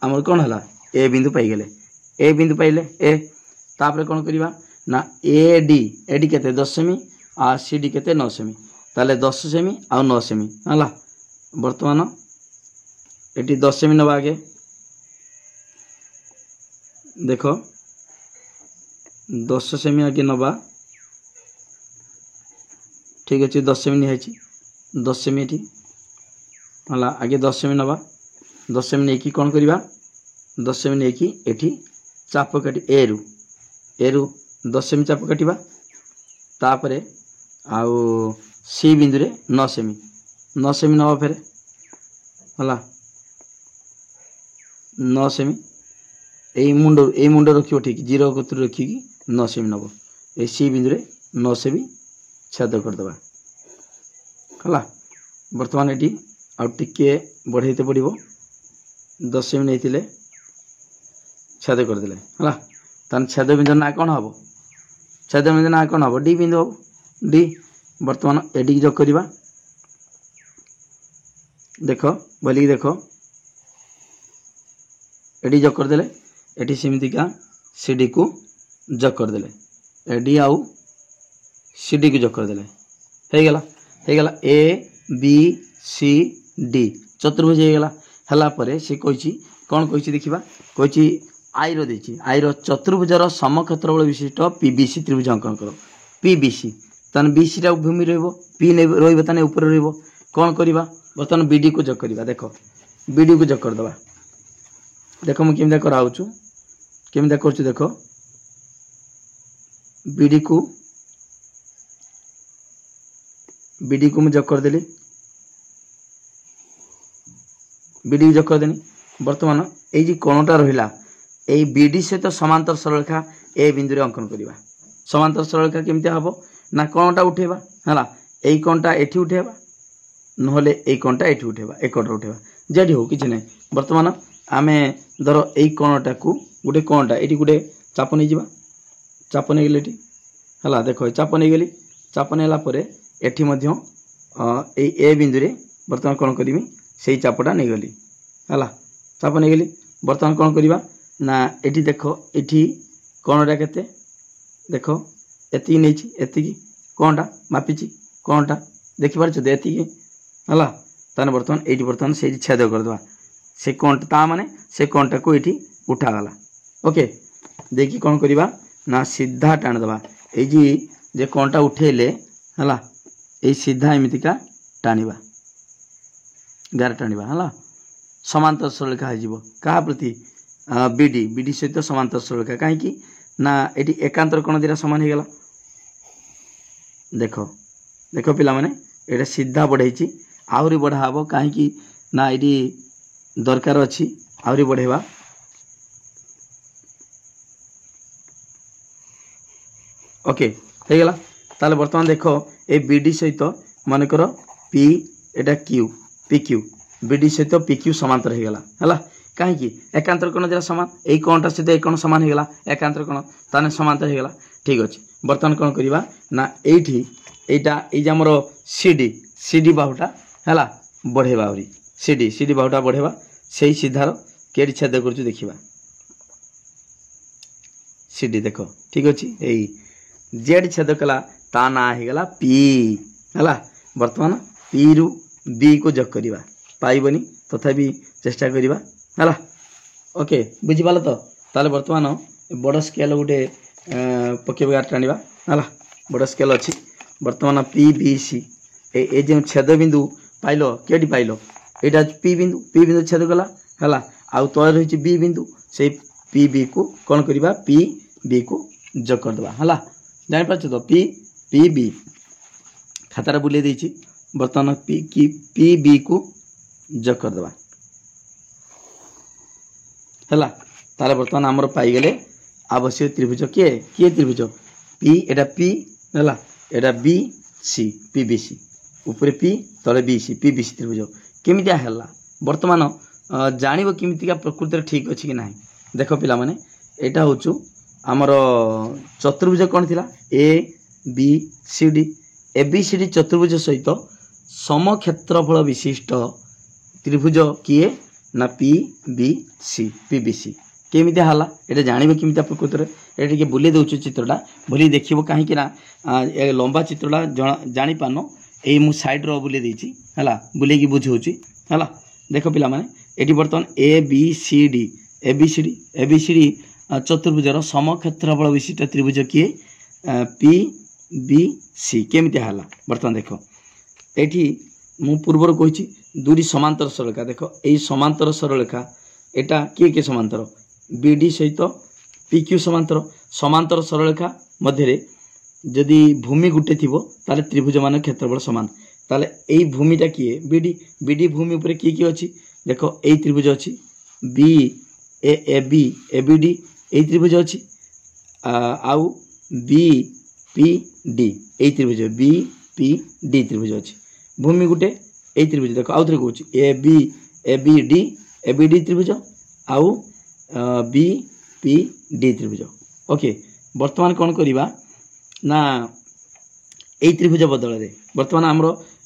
आमर कौन है ए बिंदु पाईगले ए बिंदु पाइले ए तापर कौन करवा ना ए डी केते 10 सेमी आ सी डी केते 9 सेमी ताले 10 सेमी आ 9 सेमी है बर्तमान ये 10 सेमी नवा आगे देख 10 सेमी आगे नवा ठीक अच्छे 10 सेमी नहीं 10 सेमी ये है आगे 10 सेमी नवा 10 सेमी नहीं कि कौन करवा 10 सेमी नहीं कि एठी चाप काटी एरु 10 सेमी चाप काटिबा तापरे आउ सी बिंदु 9 सेमी नवा फेर है 9 सेमी এই मुंड रखियो ठीक 0 कतुर रखिकी 9 सेमी नब ए सी बिंदु रे 9 सेमी छेद करदबा हला वर्तमान एटी आ टिके बढ़ाइते पड़ो 10 सेमी नहीं छेद करदे हला तान छेद बिंदु ना कौन हम छेद बिंदु ना कौन हम डी बिंदु हम डी वर्तमान एडी जोग करवा देख बोलिक देख एडी जोग करदे एटी सेमतिका सीडी को जोग करदे एडी आउ सीडी को जोग करदे हो गला ए बी सी डी चतुर्भुज हो गला हला परे से कही कौन कही देखा कही आई रो देछि आई रो चतुर्भुजर समक्षेत्रफल विशिष्ट पीबीसी त्रिभुज अंकन करो पीबीसी तान बीसी टा भूमि रहइबो पी ने रहइबो ताने ऊपर रहइबो कौन करबा बर्तमान बीडी को जोग करबा देखो बीडी को जोग कर दबा देखो मु केमदा कराउछु केमदा करछु देखो बीडी को मु जोग कर देली बीडी जोग कर देनी वर्तमान ए जी कोणटा रहिला ए बीडी सहित समांतर सरलरेखा ए बिंदु रे अंकन करबा समांतर सरलरेखा केमते हबो ना कोणटा उठेबा हला एई कोणटा एठी उठेबा नहले एई कोणटा एठी उठेबा एकटा उठेबा जेडी हो किछ नै वर्तमान आमे धरो एई कोणटा को गुटे कोणटा एठी गुटे चाप नै जिबा चाप नै गेलेटी हला देखो चाप नै गेली चाप नेला परे एठी मध्य ए बिंदु रे वर्तमान कोन करबी सेई चापटा नै गली हला चाप नै गेली वर्तमान कोन करबा ना एठी देखो एठी कोणटा केते देखो एति नेछि एति कोणटा मापिछि कोणटा देखि पारछ एति हला ताने वर्तमान एठी वर्तमान से छेद कर दवा से कोणटा ता माने से कोणटा को एठी उठा गला ओके देखि कोन करबा ना सीधा टाण दवा ए जी जे कोणटा उठेले हला ए सीधा एमितिका टाणीबा गार टाणीबा हला समांतर सरलरेखा हो जिवो कहा प्रति बीडी बीडी सहित समांतर सरलरेखा काहे कि ना एटी एकांतर कोण दिरा समान हो गला देखो देखो पिला माने एटा सीधा बढ़ाई आहुरी बढ़ाब कहीं ना ये दरकार अच्छी आहुरी बढ़ेबा ओके हो गला ताले वर्तमान देखो ए बीडी सहित मन कर पी एटा क्यू पी क्यू बीडी सहित पी क्यू समांतर हो गला हला कहीं एकांतर कोण दिला समान ए कोणटा सहित ए कोण समान हो गला एकांतर कोण ताने समांतर हो गला ठीक अच्छे वर्तमान कौन करवा ना एठी एटा ए हमर सीडी सीडी बाहुटा हला बढ़ेबा आउरी सीडी सीडी बाहुटा बढ़ेबा सेही सीधार केडी छेद करछु देखिबा सीडी देखो ठीक अछि एई जेड छेद कला ता ना हे गला पी हला वर्तमान पी रु बी को जोग करबा पाइबनी तथापि चेष्टा करबा हला ओके बुझि पालो तो ताले वर्तमान बड़ स्केल गुटे पकेबा टाणीबा हला बड़ स्केल अछि वर्तमान पी बी सी ए जे छेद बिंदु पाइलो केडी पाइलो एटा पी बिंदु छेद गला हला आउ तो रही बी बिंदु से पी बी को कौन करबा पी बी को जोग कर दबा हला जानि पाछ तो पी बी खातार बुले देछि वर्तमान पी बी को जोग कर दबा हला ताले वर्तमान हमर पाई गेले आवश्यक त्रिभुज किए त्रिभुज पी एटा पी हला एटा B C P B C ऊपर पी तले B C P B C त्रिभुज केमितिया हला वर्तमान जानिबो केमितिका प्रकृति ठीक अछि कि नाही देखो पिला माने एटा होचु हमर चतुर्भुज कोन थिला A B C D A B C D चतुर्भुज सहित समक्षेत्रफल विशिष्ट त्रिभुज किए ना पी बी सी केमितिया हला एटा जानिबो केमितिया प्रकृति एटा के बुले दउछु चित्रटा भली देखिबो काहे कि ना ए लंबा चित्रटा जानि पानो ए मु साइड रो बुले देछि हला बुले की बुझौछि हला देखो पिला माने एटी वर्तमान ए बी सी डी चतुर्भुजर समक्षेत्रफल विशिष्ट त्रिभुज किए पी बी सी केमितिया हला वर्तमान देखो एटी मु पूर्वर कहिछि दूरी समांतर सरलरेखा देखो एई समांतर सरलरेखा एटा किए समांतर बीडी सहित पीक्यू समांतर सरलरेखा मध्य जदि भूमि गुटे थिबो ताले त्रिभुज मान क्षेत्रफल समान ताले एई भूमिटा किए बीडी भूमि ऊपर किए अछि देखो एई त्रिभुज अछि बी ए बी डी यही त्रिभुज अच्छी आउ बी पी डी यही त्रिभुज बी पी डी त्रिभुज अच्छी भूमि गोटे यही त्रिभुज देख आउ थे कौच ए बी डी त्रिभुज आउ बी पी डी त्रिभुज ओके बर्तमान कौन करवा ना यही त्रिभुज बदल रे बर्तमान आमर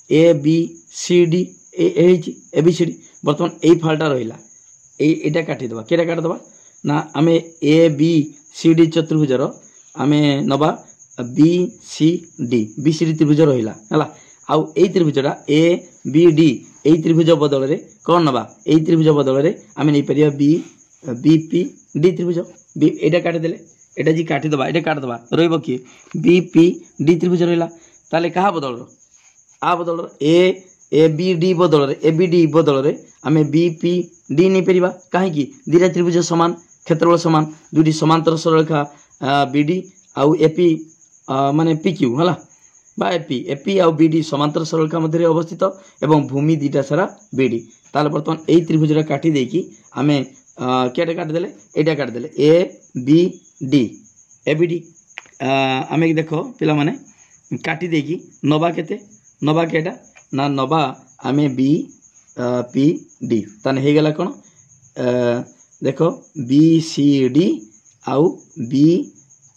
A B C D A B C D बर्तमान यही फालटा रहा यहाँ काटिदेवा केटा काटिदेवा ना आम ए बी सी डी चतुर्भुजर आम नवा बी सी डी त्रिभुज रहा है आउ यही त्रिभुजटा ए बी डी यही त्रिभुज बदल रे कौन नवा यही त्रिभुज बदल रे आम नहीं पार बी पी डी त्रिभुज यहाँ काटिदेले एटा जी काटिदेवा ये काटिदेवा रही किए बी पी डी त्रिभुज रहा ताले क्या बदल आ बदल ए बी डी बदल रे आम बी पी डी नहीं पार कहीं दुटा त्रिभुज सामान क्षेत्रफल सामान दुटी समांतर सरलरेखा बी डी आउ एपी माने पी क्यू है बा एपी आउ बी डी समांतर सरलरेखा मध्य अवस्थित एवं भूमि दुटा सारा बी डी ताल बर्तमान यही त्रिभुजा काटी देकी आम क्या काटिदेले यहाँ काटिदेले ए बी डी आम देख पिला माने काटी देकी नवा केते नवा केटा ना नवा आम बी पी डी ताने हो गला कौन देख बी सी डी आउ बी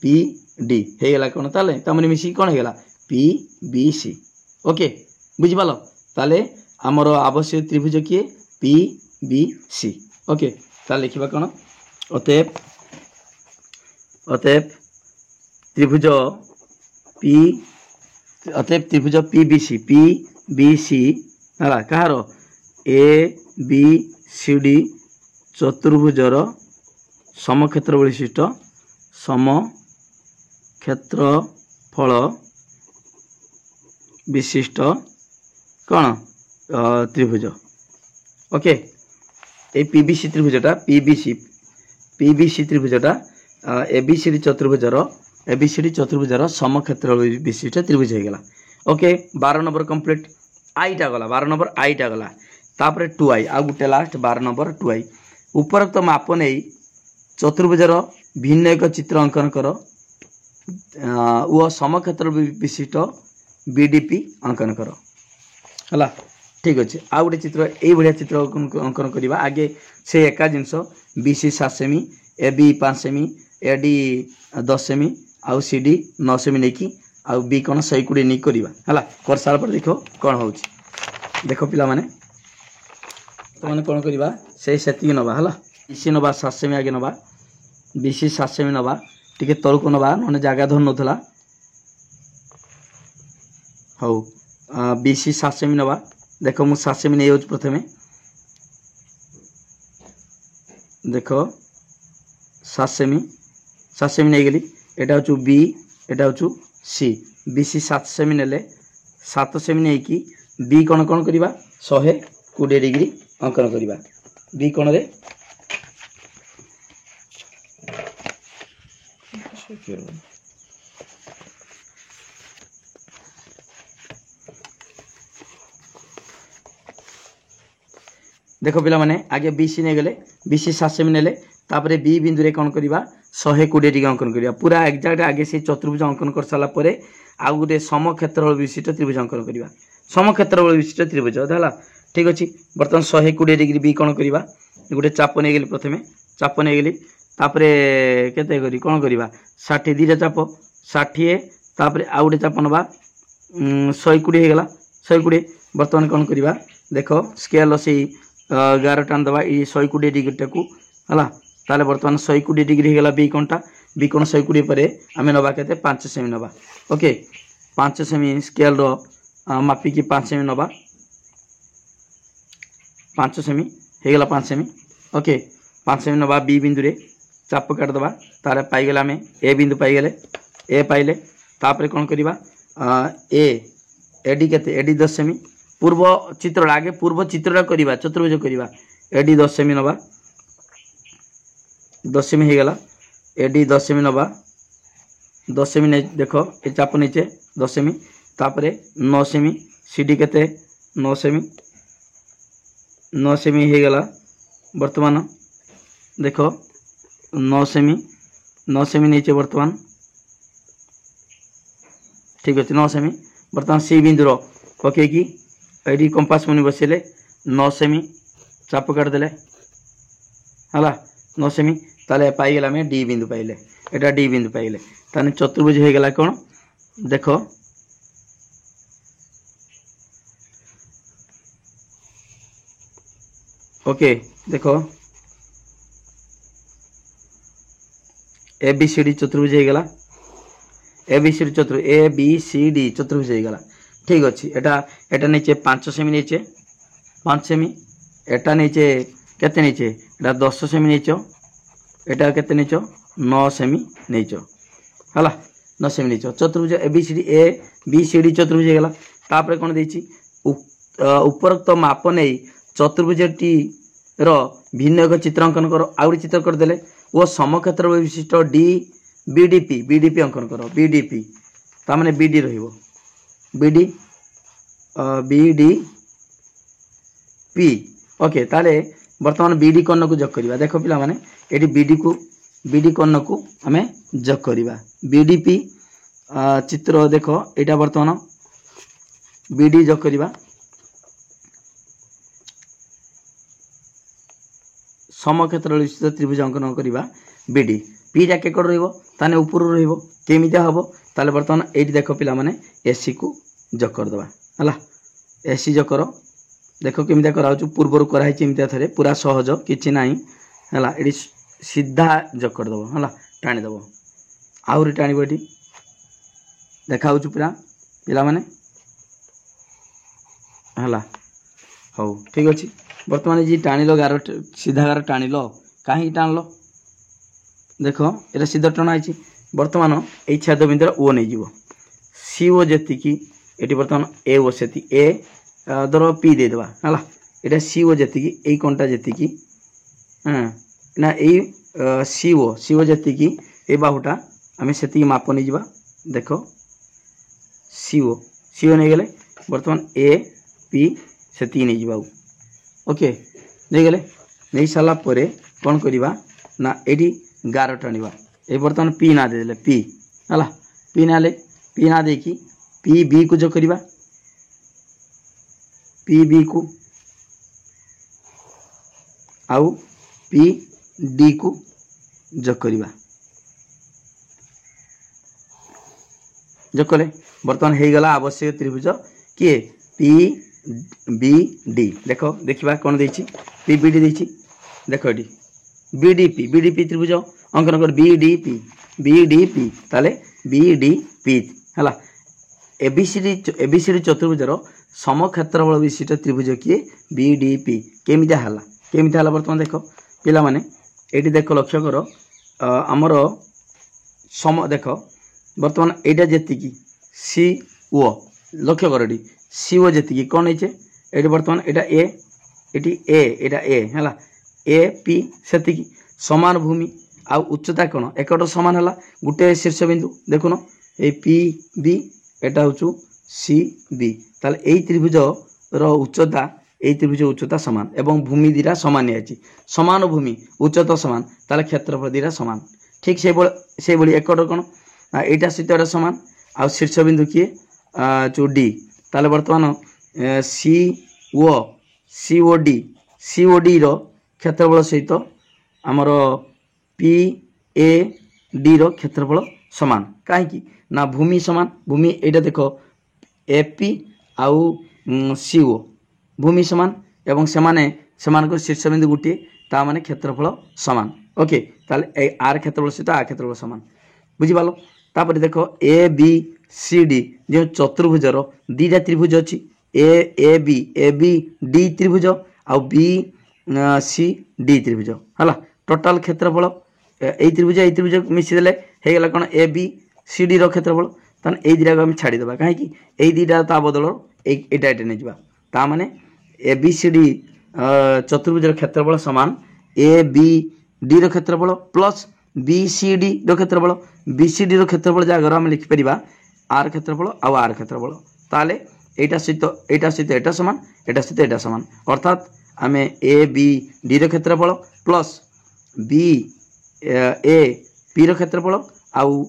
पी डी हो गला कौन ताले तामने मिसी कौन हो गला पी बी सी ओके बुझिपाल ताले आमर आवश्यक त्रिभुज किए पी बी सी ओके ताले लिखा कौन अतएव त्रिभुज पी बी सी है कहार ए बी सी डी चतुर्भुजर समक्षेत्र विशिष्ट समक्षेत्रफल विशिष्ट कौन त्रिभुज ओके ये पीबीसी त्रिभुजटा पीबीसी त्रिभुजटा एबीसीडी चतुर्भुजर समक्षेत्र विशिष्ट त्रिभुज हो गला ओके 12 नंबर कंप्लीट आईटा गला 12 नंबर आईटा गला तापर 2i आ गुटे लास्ट 12 नंबर 2i उपरोक्त माप नहीं चतुर्भुजर भिन्न एक चित्र अंकन कर वो समक्षेत्र विशिष्ट बीडीपी अंकन कर है ठीक अच्छे आ गए चित्र यही भाया चित्र अंकन करवा आगे से एका जिनस बीसी 7 सेमी ए बी 5 सेमी ए डी 10 सेमी आउ सी डी 9 सेमी नहीं कि आउ बी कौन 120 नहीं करवा है कर सारा पर देख कौन हो देख पिला माने तो मैंने कौन करवा से नवा है बीसी नवा 7 सेमी आगे नवा बीसी 7 सेमी नवा टी तल को नवा ना जगह धर नाला हौ बीसी 7 सेमी नवा देख मु 7 सेमी नहीं प्रथमे देख 7 सेमी नहीं गली एटा हूँ बी एटा हूँ सी बीसी 7 सेमी ने 7 सेमी नहीं कि बी कौन कौन करवा 120 डिग्री अंकन करवा बी कौन रे देख पिला माने आगे बीसी नहीं गले बीसी 7 सेमी ने तापर बी बिंदु रे कौन करवा 120 डिग्री अंकन करवा पूरा एक्जाक्ट आगे से चतुर्भुज अंकन कर सारा पर आउ गोटे समक्षेत्र विशिष्ट त्रिभुज अंकन करवा समक्षेत्र विशिष्ट त्रिभुज है ठीक अच्छे बर्तमान 120 डिग्री बी कौन करवा गोटे चाप नहीं गली प्रथमे चाप नहीं गली तापर केते करी कौन करवा 60 दुटा चाप 60 तापर आउ गोटे चाप नवा 120 हो गला 120 बर्तमान कौन करवा देख स्केल से 11 टान दवा ये 120 डिग्री टाकू है ताले बर्तमान 120 डिग्री होगा बी कौनटा बी कौन 120 पर आम नवा के 5 सेमी नवा ओके 5 सेमी स्केल मापिकी 5 सेमी नवा 5 सेमी होगा 5 सेमी ओके 5 सेमी नवा बी बिंदु रे चाप काटिदेवा तार पाईगला आम ए बिंदु पाईगले ए पाइले तापर कौन करवा एडी के एडी 10 सेमी पूर्व चित्र आगे पूर्व चित्रटा करवा चतुर्भुज करवा एडी 10 सेमी नवा 10 सेमी होगा एडी 10 सेमी नवा 10 सेमी नहीं देख ये चाप नीचे 10 सेमी तापर 9 सेमी सीडी के 9 सेमी होगा बर्तमान देख 9 सेमी नहीं बर्तमान ठीक अच्छे 9 सेमी बर्तमान सी बिंदुर पकईकि ये कंपास मुनि बसैले 9 सेमी चाप काटिदेले है 9 सेमी ताले पाइगला आम डी बिंदु पाइले एटा डी बिंदु पाइले ताने चतुर्भुज हो गला कौन देख ओके देख ए बी सी डी चतुर्भुज हो गला ए बी सी डी चतुर्भुज हो गला ठीक अच्छे एटा नीचे 5 सेमी नीचे 5 सेमी एटा नीचे केते नीचे एटा 10 सेमी नीचो एटा केते नीचो 9 सेमी नीचो है 9 सेमी नीचो चतुर्भुज ए बी सी डी चतुर्भुज हो गला तापर कौन देछि उपरोक्त माप नहीं चतुर्भुज टी रो भिन्न एक चित्रांकन करो आउरी चित्र करदेले वो समक्षेत्र विशिष्ट डी बीडीपी अंकन करो बीडीपी ता माने बीडी रहिबो बीडीपी ओके ताले वर्तमान बीडी कर्ण को जोग करवा देख पिला माने एटी बीडी कर्ण को आमे जोग करवा बीडीपी चित्र देख एटा वर्तमान बीडी जोग करवा समक्षेत्र विशिष्ट त्रिभुज अंकन करवा बीडी पी टा केकड़ रहिबो ताने ऊपर रहिबो केमिता हबो ताले वर्तमान एटी देख पिला माने एसी को जोग कर दबा हला एसी जोग करो देख केमिता कराउछु पूर्वरु कराई चिमता थरे पूरा सहज किछि नाही हला एटी सीधा जोग कर दबो हला टाणी दबो आउरी टाणीबो एटी देखाउछु पूरा पिला माने हला हो ठीक अछि वर्तमान जी टाणिलो गार सीधा गार टाणिलो कहीं टाणलो देख ये सीधा टणा है बर्तमान ये छेद बिंदुर ओ नहीं जीव सी ओ जी ये बर्तमान ए ओ से ए धर पी देदेबा है यहाँ सी ओ जी यही कंटा जी ना यही सी ओ जी ये बाहुटा आम से माप नहीं जा देख सी ओ नहीं गले बर्तमान ए पी से नहीं जा ओके नहीं गले नहीं सारा पर कौन करवा ना ये गार टाणवा ये बर्तमान पी ना दे पी है पी ना देखी पी बी को जो करवा पी बी को आउ पी डी को जो करवा जो कले बर्तमान हो गला आवश्यक त्रिभुज किए पी बी डी देख देखा कौन देछि पी बी डी देछि देख ये बीडीपी त्रिभुज अंकन कर बीडीपी ताले बीडीपी है एबीसीडी चतुर्भुजर समक्षेत्रफल विशिष्ट त्रिभुज किए बीडीपी केमिता है बर्तमान देख पिला माने एटी देख लक्ष्य कर आमर सम देख बर्तमान एटा जेतिकी सी ओ लक्ष्य कर एटी सी ओ जेतिकी कौन है ये बर्तमान एटा ए है ए पी से समान भूमि आउ उच्चता कौन एकट सामान है गोटे शीर्ष बिंदु देखुन ये पी बी एटा हूँ सी बी ताले यही त्रिभुज उच्चता यही त्रिभुज उच्चता सामान एवं भूमि दीटा सामान नहीं सामान भूमि उच्चता सामान ताले क्षेत्रफल दीटा सामान ठीक से एकट कौन यहाँ सहित एटा सामान आउ शीर्ष बिंदु किए जो डी ताले बर्तमान सी ओ डी क्षेत्रफल सहित आमर पी ए डी रो क्षेत्रफल सामान कहीं ना भूमि सामान भूमि एटा देख ए पी आउ सी ओ भूमि सामान एवं से शीर्ष बिंदु गोटे ता माने क्षेत्रफल सामान ओके ताले आर क्षेत्रफल सहित आर क्षेत्रफल सामान बुझीपाल तापर देख ए बी सी डी जो चतुर्भुजर दीटा त्रिभुज अच्छी ए बी डी त्रिभुज आउ बी सी डी त्रिभुज है टोटाल क्षेत्रफल यही त्रिभुज मिशीदे हो गला कौन ए बी सी डी क्षेत्रफल ताने यही दुटा को छाड़ीदे कहीं यही दुटा ता बदल एटा नहीं जा माने ए बी सी डी चतुर्भुजर क्षेत्रफल सामान ए बी डी क्षेत्रफल प्लस बी सी डी क्षेत्रफल बी सी डी क्षेत्रफल जगह आम लिखिपर आर क्षेत्रफल आउ आर क्षेत्रफल ताले एटा सहित एटा सामान एटा सहित एटा सामान अर्थात आम ए बी डी क्षेत्रफल प्लस बी ए पी रो क्षेत्रफल आउ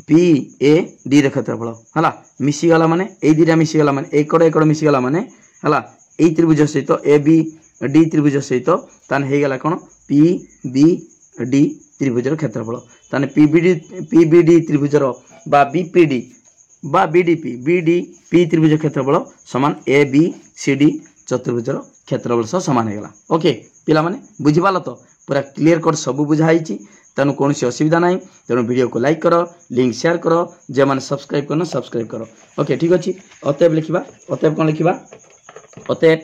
पी ए डी रो क्षेत्रफल है मिसीगला माने ए दुटा मिसीगला माने एकड़ एकड़ मिसीगला माने है ए त्रिभुज सहित ए बी डी त्रिभुज सहित तान हो गला कौन पी बी डी त्रिभुजर क्षेत्रफल ताने पी बी डी त्रिभुजर बा बीपीडी बा बीडीपी बीडी पी त्रिभुज क्षेत्रफल समान ए बी सी डी चतुर्भुजर क्षेत्रफल सह सामान हो गला। ओके पिला माने बुझिपाल तो पूरा क्लियर कट सब बुझाई तेणु कौन असुविधा ना तेणु वीडियो को लाइक कर लिंक शेयर कर जे मैंने सब्सक्राइब करना सब्सक्राइब कर। ओके ठीक अच्छे अतएव लिखा अतएव कौन लिखा अतएव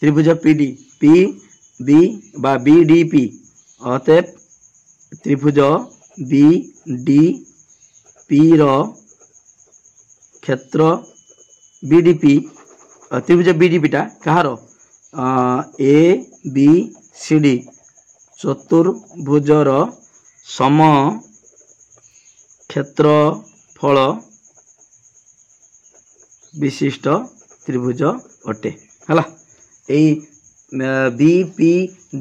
त्रिभुज पीडी पी बी बा बी डी पी अतएव त्रिभुज बी डी पी रो क्षेत्र बीडीपी त्रिभुज बीडीपीटा कहार ए बी सी डी चतुर्भुजर सम क्षेत्रफल विशिष्ट त्रिभुज अटे है B P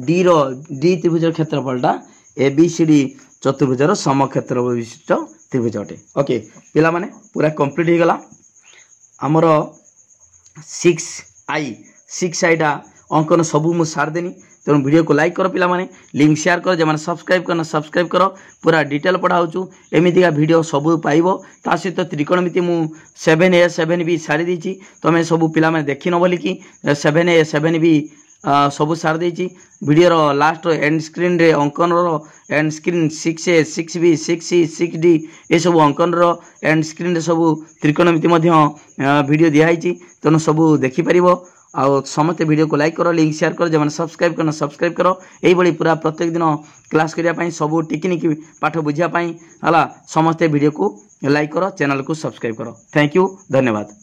D rho D त्रिभुज क्षेत्रफलटा ए बी सी डी चतुर्भुजर सम क्षेत्र विशिष्ट त्रिभुज अटे। ओके पिला माने पूरा कंप्लीट हो गला आमर 6 आईटा अंकन सबू मु सार देनी तेणु वीडियो को लाइक करो पिला माने लिंक शेयर करो जो मैंने सब्सक्राइब करना सब्सक्राइब करो पूरा डिटेल पढ़ाऊँ एमतीका वीडियो सबू पाइबो ता सहित त्रिकोणमिति मु 7A 7B सारी देछि तमे सबू पिला माने देखि न बोली कि 7A 7B सबू सार देछि वीडियो लास्ट एंड स्क्रीन रे अंकन row and screen 6A 6B 6C 6D ये सब अंकन रो एंड स्क्रीन रे सबू त्रिकोणमिति वीडियो दिखाई तेणु सबू देखि परिबो आउ समस्त वीडियो को लाइक करो लिंक शेयर करो जो मैंने सब्सक्राइब करना सब्सक्राइब करो यही पूरा प्रत्येक दिन क्लास करने सब टिकनिक पाठ बुझापी है समस्ते वीडियो को लाइक करो चैनल को सब्सक्राइब करो। थैंक यू धन्यवाद।